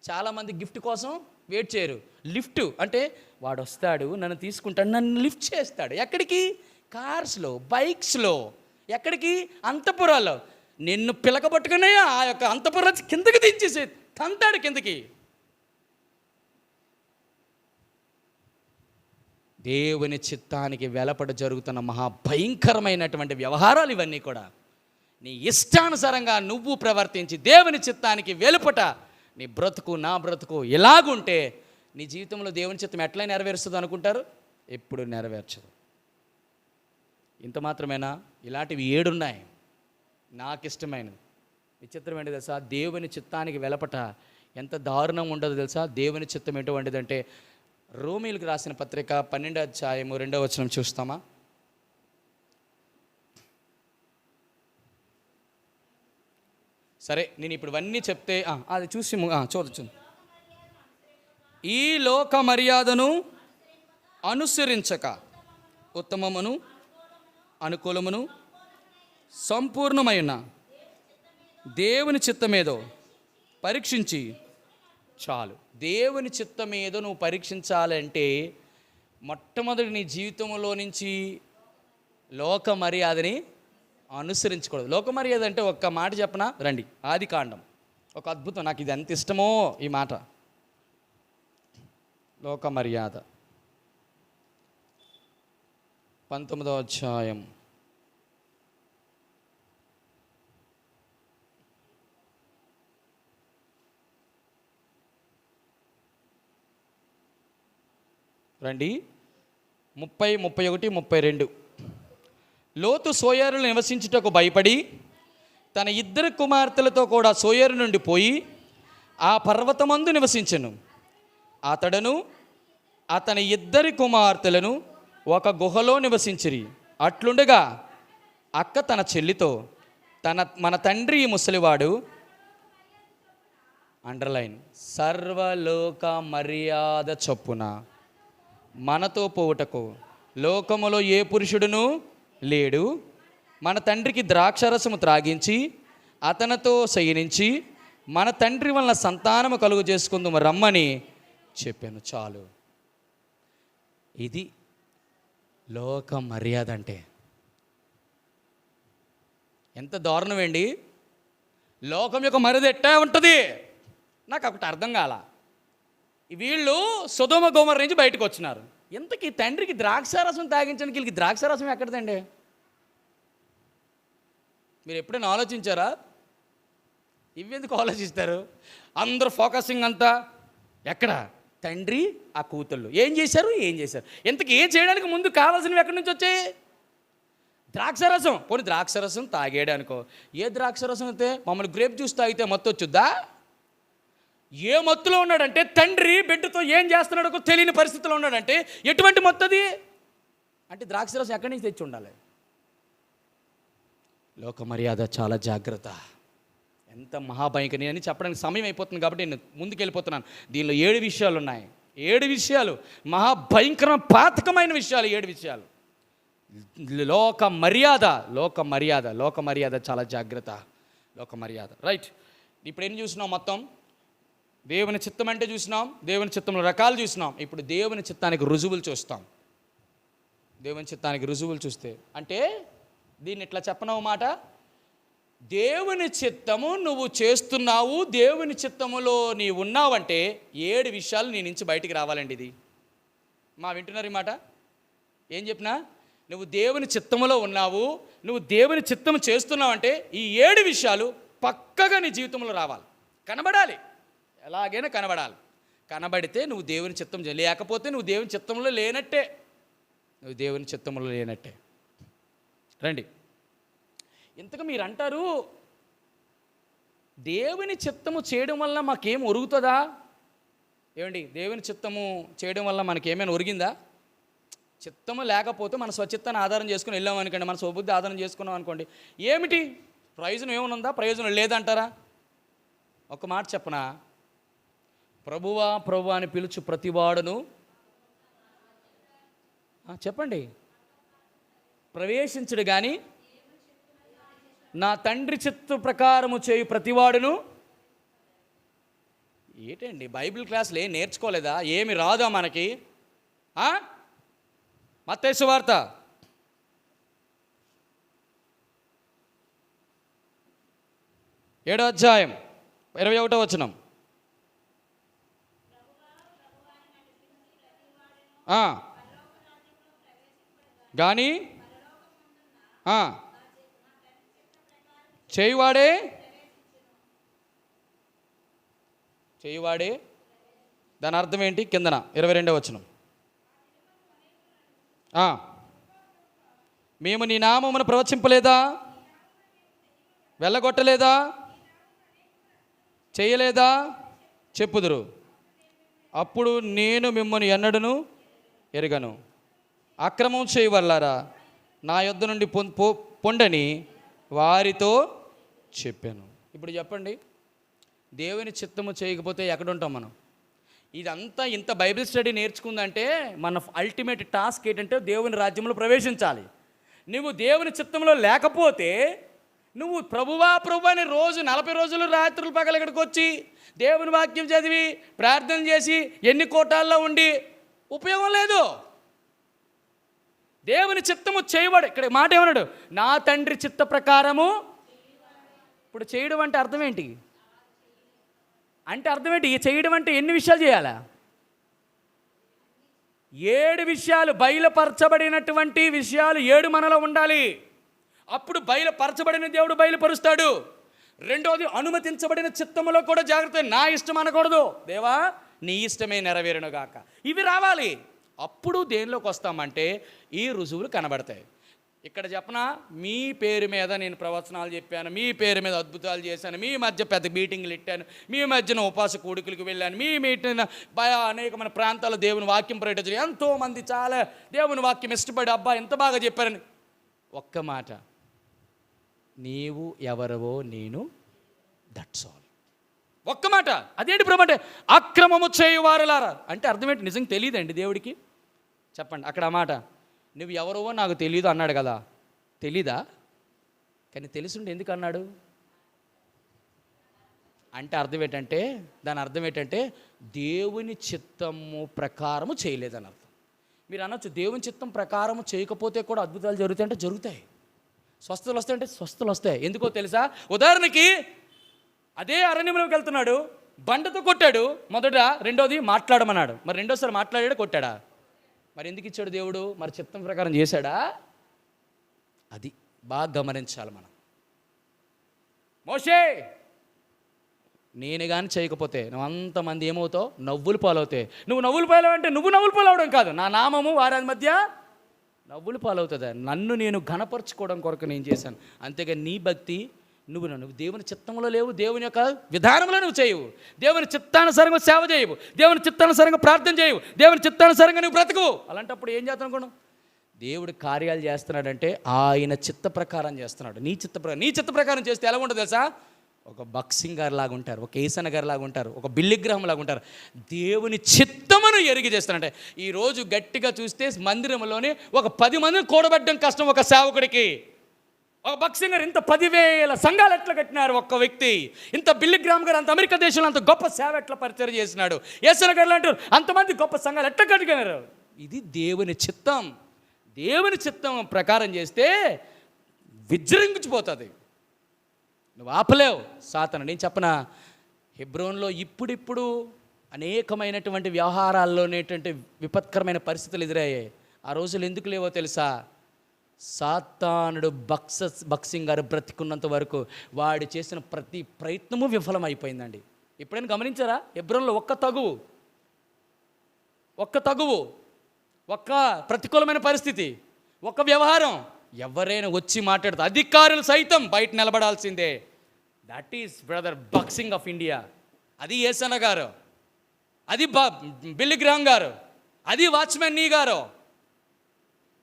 చాలామంది గిఫ్ట్ కోసం వెయిట్ చేయరు. లిఫ్ట్ అంటే వాడు వస్తాడు, నన్ను తీసుకుంటాడు, నన్ను లిఫ్ట్ చేస్తాడు. ఎక్కడికి? కార్స్లో, బైక్స్లో. ఎక్కడికి? అంతఃపురాల్లో. నిన్ను పిలకబట్టుకునే ఆ యొక్క అంతఃపుర కిందకి దించేసి తంతాడు కిందకి. దేవుని చిత్తానికి వెలపడ జరుగుతున్న మహాభయంకరమైనటువంటి వ్యవహారాలు ఇవన్నీ కూడా. నీ ఇష్టానుసారంగా నువ్వు ప్రవర్తించి దేవుని చిత్తానికి వెలుపట నీ బ్రతుకు, నా బ్రతుకు ఇలాగుంటే నీ జీవితంలో దేవుని చిత్తం ఎట్లా నెరవేరుస్తుంది అనుకుంటారు? ఎప్పుడు నెరవేర్చదు. ఇంత మాత్రమేనా? ఇలాంటివి 7 ఉన్నాయి నాకు ఇష్టమైనది. విచిత్రం ఏంటి తెలుసా? దేవుని చిత్తానికి వెలపట ఎంత దారుణం ఉండదు తెలుసా? దేవుని చిత్తం ఎటువంటిదంటే, రోమీలకు రాసిన పత్రిక 12వ అధ్యాయము 2వ వచనం చూస్తామా? సరే, నేను ఇప్పుడు ఇవన్నీ చెప్తే అది చూసి చూడొచ్చు. ఈ లోక మర్యాదను అనుసరించక ఉత్తమమును అనుకూలమును సంపూర్ణమైన దేవుని చిత్తమేదో పరీక్షించి చాలు. దేవుని చిత్తమేదో నువ్వు పరీక్షించాలంటే మొట్టమొదటి నీ జీవితంలో నుంచి లోక మర్యాదని అనుసరించకూడదు. లోక మర్యాద అంటే ఒక్క మాట చెప్పనా? రండి, ఆదికాండం. ఒక అద్భుతం, నాకు ఇది ఎంత ఇష్టమో ఈ మాట. లోక మర్యాద 19వ అధ్యాయం. రండి, 30, 31, 32. లోతు సోయరులు నివసించుటకు భయపడి తన 2 కుమార్తెలతో కూడా సోయరు నుండి పోయి ఆ పర్వతమందు నివసించెను. అతడును అతని 2 కుమార్తెలను ఒక గుహలో నివసించిరి. అట్లుండగా అక్క తన చెల్లితో, మన తండ్రి ముసలివాడు, అండర్లైన్, సర్వలోక మర్యాద చొప్పున మనతో పోవుటకు లోకములో ఏ పురుషుడును లేడు. మన తండ్రికి ద్రాక్షరసము త్రాగించి అతనితో శయనించి మన తండ్రి వలన సంతానము కలుగు చేసుకుందాము రమ్మని చెప్పాను. చాలు. ఇది లోక మర్యాద అంటే. ఎంత దారుణమండి! లోకం యొక్క మర్యాద ఎట్టా ఉంటుంది? నాకు ఒకటి అర్థం కాల. వీళ్ళు సొదొమ గొమొర్రా నుంచి బయటకు వచ్చినారు. ఇంతకీ తండ్రికి ద్రాక్షారసం తాగించడానికి వీళ్ళకి ద్రాక్షారసం ఎక్కడదండి? మీరు ఎప్పుడైనా ఆలోచించారా? ఇవెందుకు ఆలోచిస్తారు? అందరూ ఫోకసింగ్ అంతా ఎక్కడ? తండ్రి ఆ కూతుళ్ళు ఏం చేశారు? ఇంతకు ఏం చేయడానికి ముందు కావాల్సినవి ఎక్కడి నుంచి వచ్చాయి? ద్రాక్షరసం. పోనీ ద్రాక్షరసం తాగాడు అనుకో, ఏ ద్రాక్షరసం అయితే మమ్మల్ని గ్రేప్ జ్యూస్ తాగితే మత్తు వచ్చుద్దా? ఏ మత్తులో ఉన్నాడంటే, తండ్రి బిడ్డతో ఏం చేస్తున్నాడో తెలియని పరిస్థితిలో ఉన్నాడంటే ఎటువంటి మత్తు అది? అంటే ద్రాక్షరసం ఎక్కడి నుంచి తెచ్చి ఉండాలి? లోక మర్యాద చాలా జాగ్రత్త. ఎంత మహాభయంకరం. నేను చెప్పడానికి సమయం అయిపోతుంది కాబట్టి నేను ముందుకు వెళ్ళిపోతున్నాను. దీనిలో 7 విషయాలు ఉన్నాయి. 7 విషయాలు మహాభయంకరమైన పాతకమైన విషయాలు. 7 విషయాలు. లోక మర్యాద చాలా జాగ్రత్త. లోక మర్యాద. రైట్. ఇప్పుడు ఏం చూసినాం? మొత్తం దేవుని చిత్తం అంటే చూసినాం, దేవుని చిత్తంలో రకాలు చూసినాం. ఇప్పుడు దేవుని చిత్తానికి రుజువులు చూస్తాం. దేవుని చిత్తానికి రుజువులు చూస్తే అంటే దీన్ని ఇట్లా చెప్పనవు మాట, దేవుని చిత్తము నువ్వు చేస్తున్నావు, దేవుని చిత్తములో నీ ఉన్నావంటే 7 విషయాలు నీ నుంచి బయటికి రావాలండి. ఇది వింటున్నారు ఈ మాట? ఏం చెప్పినా, నువ్వు దేవుని చిత్తములో ఉన్నావు, నువ్వు దేవుని చిత్తము చేస్తున్నావు అంటే ఈ 7 విషయాలు పక్కగా నీ జీవితంలో రావాలి, కనబడాలి. ఎలాగైనా కనబడాలి. కనబడితే నువ్వు దేవుని చిత్తం లేకపోతే నువ్వు దేవుని చిత్తంలో లేనట్టే. రండి. ఇంతకు మీరు అంటారు, దేవుని చిత్తము చేయడం వల్ల మాకేం ఒరుగుతుందా? ఏమండి, దేవుని చిత్తము చేయడం వల్ల మనకేమైనా ఒరిగిందా? చిత్తము లేకపోతే మన స్వచిత్తాన్ని ఆధారం చేసుకుని వెళ్ళాం అనుకోండి, మన స్వబుద్ధి ఆధారం చేసుకున్నాం అనుకోండి, ఏమిటి ప్రయోజనం? ఏమనుందా? ప్రయోజనం లేదంటారా? ఒక మాట చెప్పనా, ప్రభువా ప్రభు అని పిలుచు ప్రతివాడును చెప్పండి ప్రవేశించడు కానీ నా తండ్రి చిత్త ప్రకారము చేయు ప్రతివాడును. ఏంటండి బైబిల్ క్లాసులు ఏం నేర్చుకోలేదా? ఏమి రాదా మనకి? మత్తయి సువార్త 7వ అధ్యాయం 21వ వచనం. కానీ చేయువాడే దాని అర్థం ఏంటి? కిందన 22వ వచనం. మేము నీ నామమును ప్రవచింపలేదా, వెళ్ళగొట్టలేదా, చేయలేదా చెప్పుదురు. అప్పుడు నేను మిమ్మల్ని ఎన్నడను ఎరుగను. అక్రమం చేయవల్లారా నా యొద్ద నుండి పొండని వారితో చెప్పాను. ఇప్పుడు చెప్పండి, దేవుని చిత్తము చేయకపోతే ఎక్కడుంటాం మనం? ఇదంతా ఇంత బైబిల్ స్టడీ నేర్చుకుందంటే మన అల్టిమేట్ టాస్క్ ఏంటంటే దేవుని రాజ్యంలో ప్రవేశించాలి. నువ్వు దేవుని చిత్తంలో లేకపోతే నువ్వు ప్రభువా అని రోజు 40 రోజులు రాత్రులు పగలు ఇక్కడికి వచ్చి దేవుని వాక్యం చదివి ప్రార్థన చేసి ఎన్ని కోటాల్లో ఉండి ఉపయోగం లేదు. దేవుని చిత్తము చేయవాడు. ఇక్కడ మాట ఏమన్నాడు? నా తండ్రి చిత్త ప్రకారము. ఇప్పుడు చేయడం అంటే అర్థం ఏంటి? చేయడం అంటే ఎన్ని విషయాలు చేయాలా? 7 విషయాలు, బయలుపరచబడినటువంటి విషయాలు 7 మనలో ఉండాలి. అప్పుడు బయలుపరచబడిన దేవుడు బయలుపరుస్తాడు. రెండోది, అనుమతించబడిన చిత్తములో కూడా జాగ్రత్త. నా ఇష్టం అనకూడదు, దేవా నీ ఇష్టమే నెరవేరును గాక. ఇవి రావాలి. అప్పుడు దేనిలోకి వస్తామంటే ఈ రుజువులు కనబడతాయి. ఇక్కడ చెప్పనా, మీ పేరు మీద నేను ప్రవచనాలు చెప్పాను, మీ పేరు మీద అద్భుతాలు చేశాను, మీ మధ్య పెద్ద మీటింగ్లు ఇట్టాను, మీ మధ్యన ఉపాస కూడికలకు వెళ్ళాను, మీ మీటింగ్ అనేకమైన ప్రాంతాల్లో దేవుని వాక్యం ప్రకటించారు, ఎంతోమంది చాలా దేవుని వాక్యం ఇష్టపడి అబ్బా ఎంత బాగా చెప్పారని. ఒక్క మాట, నీవు ఎవరవో నేను, దట్స్ ఆల్. ఒక్క మాట. అదేంటి ప్రభు అంటే అక్రమము చేయువారులారా అంటే అర్థం ఏంటి? నిజంగా తెలియదండి దేవుడికి? చెప్పండి. అక్కడ ఆ మాట, నువ్వు ఎవరవో నాకు తెలియదు అన్నాడు కదా, తెలీదా? కానీ తెలుసుండి ఎందుకు అన్నాడు అంటే దాని అర్థం ఏంటంటే దేవుని చిత్తము ప్రకారము చేయలేదని అర్థం. మీరు అనొచ్చు, దేవుని చిత్తం ప్రకారము చేయకపోతే కూడా అద్భుతాలు జరుగుతాయంటే జరుగుతాయి, స్వస్థతలు వస్తాయంటే స్వస్థతలు వస్తాయి. ఎందుకో తెలుసా? ఉదాహరణకి అదే అరణ్యంలోకి వెళ్తున్నాడు, బండతో కొట్టాడు మొదట, రెండోది మాట్లాడమన్నాడు. మరి రెండోసారి మాట్లాడాడా కొట్టాడా? మరి ఎందుకు ఇచ్చాడు దేవుడు? మరి చిత్తం ప్రకారం చేశాడా? అది బాగా గమనించాలి మనం. మోషే నేను కానీ చేయకపోతే నువ్వు అంతమంది ఏమవుతావు? నవ్వులు పాలవుతాయి. నువ్వు నవ్వులు పాలవంటే నువ్వు నవ్వులు పాలవడం కాదు, నా నామము వారి మధ్య నవ్వులు పాలవుతుంది. నన్ను నేను ఘనపరచుకోవడం కొరకు నేను చేశాను. అంతేగా నీ భక్తి నువ్వు దేవుని చిత్తంలో లేవు, దేవుని యొక్క విధానంలో నువ్వు చేయవు, దేవుని చిత్తానుసారంగా సేవ చేయవు, దేవుని చిత్తానుసారంగా ప్రార్థన చేయవు, దేవుని చిత్తానుసారంగా నువ్వు బ్రతకవు. అలాంటప్పుడు ఏం చేస్తాను అనుకోను? దేవుడు కార్యాలు చేస్తున్నాడంటే ఆయన చిత్త ప్రకారం చేస్తున్నాడు. నీ చిత్త ప్రకారం చేస్తే ఎలా ఉంటుంది తెలుసా? ఒక బక్సింగ్ గారు లాగా ఉంటారు, ఒక ఏసన గారు లాగా ఉంటారు, ఒక బిల్లిగ్రహం లాగా ఉంటారు. దేవుని చిత్తమును ఎరిగి చేస్తానంటే ఈరోజు గట్టిగా చూస్తే మందిరంలోనే ఒక 10 మందిని కూడబెట్టడం కష్టం ఒక సేవకుడికి. ఒక బక్సింగ్ గారు ఇంత 10,000 సంఘాలు ఎట్లా కట్టినారు ఒక్క వ్యక్తి. ఇంత బిల్లిగ్రామ్ గారు అంత అమెరికా దేశంలో అంత గొప్ప సేవ ఎట్లా పరిచయం చేసినాడు. ఏసన గారు అంటారు అంతమంది గొప్ప సంఘాలు ఎట్లా కట్టుకున్నారు. ఇది దేవుని చిత్తం. దేవుని చిత్తం ప్రకారం చేస్తే విజృంభించిపోతుంది, నువ్వు ఆపలేవు సాతాను. నేను చెప్పనా, హెబ్రోన్లో ఇప్పుడిప్పుడు అనేకమైనటువంటి వ్యవహారాల్లోనేటువంటి విపత్కరమైన పరిస్థితులు ఎదురయ్యాయి. ఆ రోజులు ఎందుకు లేవో తెలుసా? సాతానుడు బక్సింగ్ గారు బ్రతికున్నంత వరకు వాడు చేసిన ప్రతి ప్రయత్నము విఫలమైపోయిందండి. ఎప్పుడైనా గమనించారా? హెబ్రోన్లో ఒక్క తగువు, ఒక్క ప్రతికూలమైన పరిస్థితి, ఒక్క వ్యవహారం ఎవరైనా వచ్చి మాట్లాడుతూ అధికారులు సైతం బయట నిలబడాల్సిందే. That is brother boxing of India. అది ఏసన్న గారు, అది బిల్లిగ్రామ్ గారు, అది వాచ్మెన్ నీ గారు.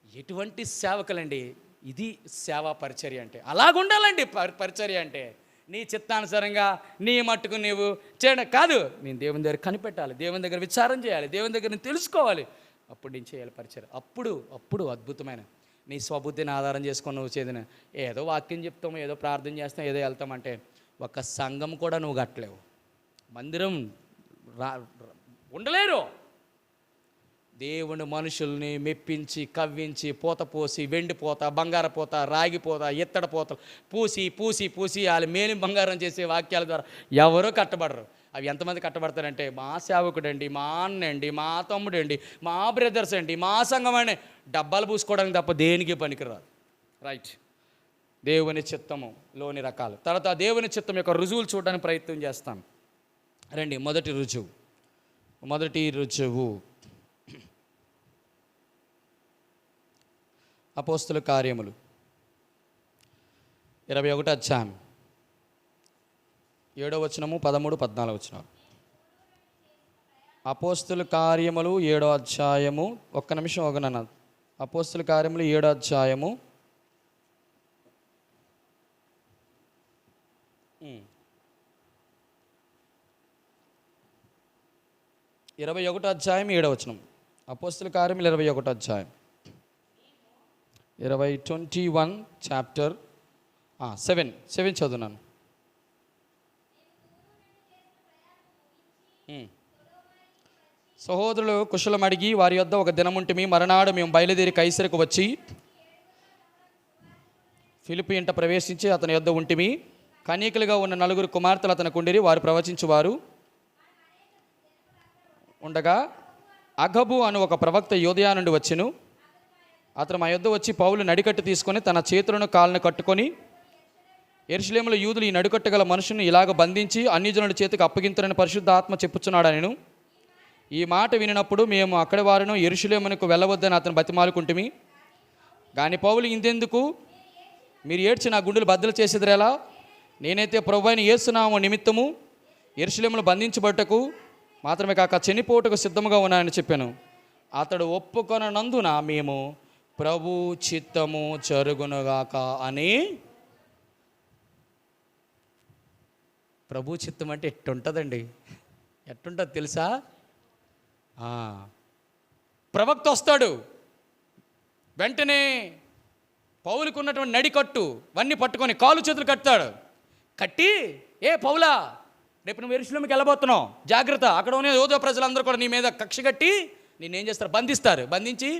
ఎటువంటి సేవకులండి. ఇది సేవా పరిచర్య అంటే. అలాగుండాలండి పరిచర్య అంటే. నీ చిత్తానుసారంగా నీ మట్టుకు నీవు చేయడం కాదు. నేను దేవుని దగ్గర కనిపెట్టాలి, దేవుని దగ్గర విచారం చేయాలి, దేవుని దగ్గర నేను తెలుసుకోవాలి. అప్పుడు నేను చేయాలి పరిచర్య. అప్పుడు అద్భుతమైన నీ స్వబుద్ధిని ఆధారం చేసుకొని నువ్వు చేదిన ఏదో వాక్యం చెప్తాము, ఏదో ప్రార్థన చేస్తాం, ఏదో వెళ్తామంటే ఒక సంఘం కూడా నువ్వు కట్టలేవు, మందిరం ఉండలేరు. దేవుని మనుషుల్ని మెప్పించి కవ్వించి పూత పోసి వెండిపోత, బంగారపోత, రాగిపోత, ఇత్తడిపోత పూసి వాళ్ళు మేలి బంగారం చేసే వాక్యాల ద్వారా ఎవరూ కట్టబడరు. అవి ఎంతమంది కట్టబడతారంటే మా సేవకుడండి, మా అన్నండి, మా తమ్ముడండి, మా బ్రదర్స్ అండి, మా సంఘం అండి, డబ్బాలు పూసుకోవడానికి తప్ప దేనికి పనికిరాదు. రైట్. దేవుని చిత్తములోని రకాలు. తర్వాత దేవుని చిత్తం యొక్క రుజువులు చూడడానికి ప్రయత్నం చేస్తాం. రండి, మొదటి రుజువు అపోస్తుల కార్యములు 21వ అధ్యాయం 7వ వచనము 13, 14 వచనాలు. అపోస్తుల కార్యములు 7వ అధ్యాయము, ఒక్క నిమిషం ఒకనన్న. అపోస్తుల కార్యములు 7వ అధ్యాయము 21వ అధ్యాయం 7వ వచనం. అపోస్తుల కార్యములు 21వ అధ్యాయం 21 చాప్టర్ 7 చదువున్నాను. సహోదరులు కుశలం అడిగి వారి యొద్ద ఒక దినముంటిమి. మరునాడు మేము బయలుదేరి కైసరకు వచ్చి ఫిలిప్పి ఇంట ప్రవేశించి అతని యొద్ద ఉంటిమి. కన్యకలుగా ఉన్న 4 కుమార్తెలు అతనికి ఉండిరి. వారు ప్రవచించువారు ఉండగా అగబు అను ఒక ప్రవక్త యోదయా నుండి వచ్చెను. అతను మా యొద్ద వచ్చి పౌలు నడికట్టు తీసుకొని తన చేతులను కాళ్ళను కట్టుకొని, యెరూషలేములో యూదులు ఈ నడికట్టు గల మనుషుని ఇలాగ బంధించి అన్యజనుల చేతికి అప్పగింతురని పరిశుద్ధ ఆత్మ చెప్పుచున్నాడనెను. ఈ మాట వినినప్పుడు మేము అక్కడి వారిను యెరూషలేమునకు వెళ్ళవద్దని అతను బతిమాలుకుంటుమి. కానీ పౌలు ఇందెందుకు, మీరు ఏడ్చి నా గుండెలు బద్దలు చేసేదిరేలా? నేనైతే ప్రభువైన యేసు నామము నిమిత్తము యెరూషలేములో బంధించబట్టుకు మాత్రమే కాక చనిపోటుకు సిద్ధముగా ఉన్నానని చెప్పాను. అతడు ఒప్పుకొనందున మేము ప్రభు చిత్తము జరుగునుగాక అని. ప్రభు చిత్తం అంటే ఎట్టుంటుందండి, ఎట్టుంటుంది తెలుసా? ప్రవక్త వస్తాడు, వెంటనే పౌలుకు ఉన్నటువంటి నడికట్టు వన్నీ పట్టుకొని కాలు చేతులు కట్టాడు. కట్టి, ఏ పౌలా, రేపు నువ్వు యెరూషలేముకి వెళ్ళబోతున్నావు, జాగ్రత్త, అక్కడ ఉన్న యోధ ప్రజలందరూ కూడా నీ మీద కక్ష కట్టి నిన్నేం చేస్తారు? బంధించి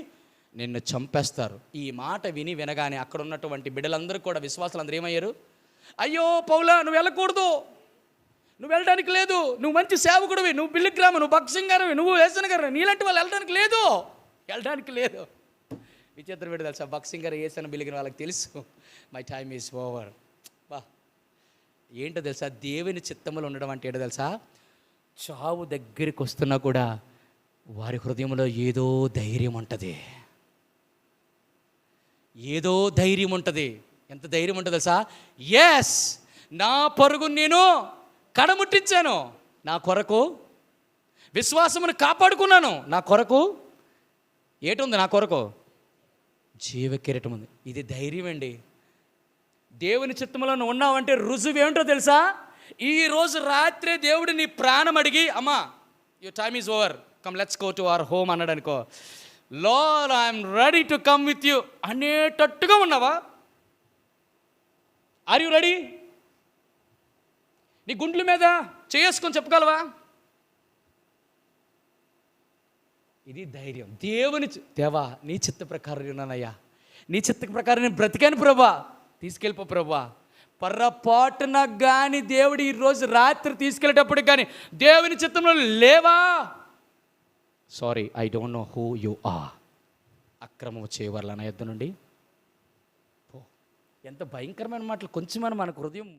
నిన్ను చంపేస్తారు. ఈ మాట వినగానే అక్కడ ఉన్నటువంటి బిడ్డలందరూ కూడా, విశ్వాసులందరూ ఏమయ్యారు? అయ్యో పౌలా, నువ్వు వెళ్ళకూడదు, నువ్వు వెళ్ళడానికి లేదు, నువ్వు మంచి సేవకుడివి, నువ్వు బిల్లిగ్రాము, నువ్వు బక్సింగ్ గారివి, నువ్వు ఏసన గారు, నీలాంటి వాళ్ళు వెళ్ళడానికి లేదు. విచిత్రం ఏంటి తెలుసా? బక్సింగ్ గారు, ఏసన, బిల్లిగ్రామ్ వాళ్ళకి తెలుసు మై టైమ్ ఈజ్ ఓవర్. బా, ఏంటో తెలుసా, దేవుని చిత్తములో ఉండడం అంటే ఏంటో తెలుసా, చావు దగ్గరికి వస్తున్నా కూడా వారి హృదయంలో ఏదో ధైర్యం ఉంటుంది. ఏదో ధైర్యం ఉంటుంది. ఎంత ధైర్యం ఉంటుంది తెలుసా? ఎస్, నా పరుగు నేను కడముట్టించాను, నా కొరకు విశ్వాసమును కాపాడుకున్నాను, నా కొరకు ఏటుంది, నా కొరకు జీవ కిరీటం ఉంది. ఇది ధైర్యం అండి. దేవుని చిత్తంలో నువ్వు ఉన్నావంటే రుజువు ఏమిటో తెలుసా? ఈరోజు రాత్రే దేవుడు నీ ప్రాణం అడిగి, అమ్మా your time is over, come let's go to our home అన్నాడు అనుకో, Lord I'm ready to come with you అనేటట్టుగా ఉన్నావా? Are you ready? నీ గుండ్ల మీద చేసుకొని చెప్పగలవా? ఇది ధైర్యం. దేవా నీ చిత్త ప్రకారం ఉన్నానయ్యా, నీ చిత్త ప్రకారం నేను బ్రతికాను ప్రభా, తీసుకెళ్ళిపో ప్రభా. పొర్రపాటున కానీ దేవుడు ఈరోజు రాత్రి తీసుకెళ్ళేటప్పుడు కానీ దేవుని చిత్తంలో లేవా, sorry I don't know who you are, అక్రమం చేయవర్ల నా యొద్ద నుండి పో. ఎంత భయంకరమైన మాటలు. కొంచెమని మనకు హృదయం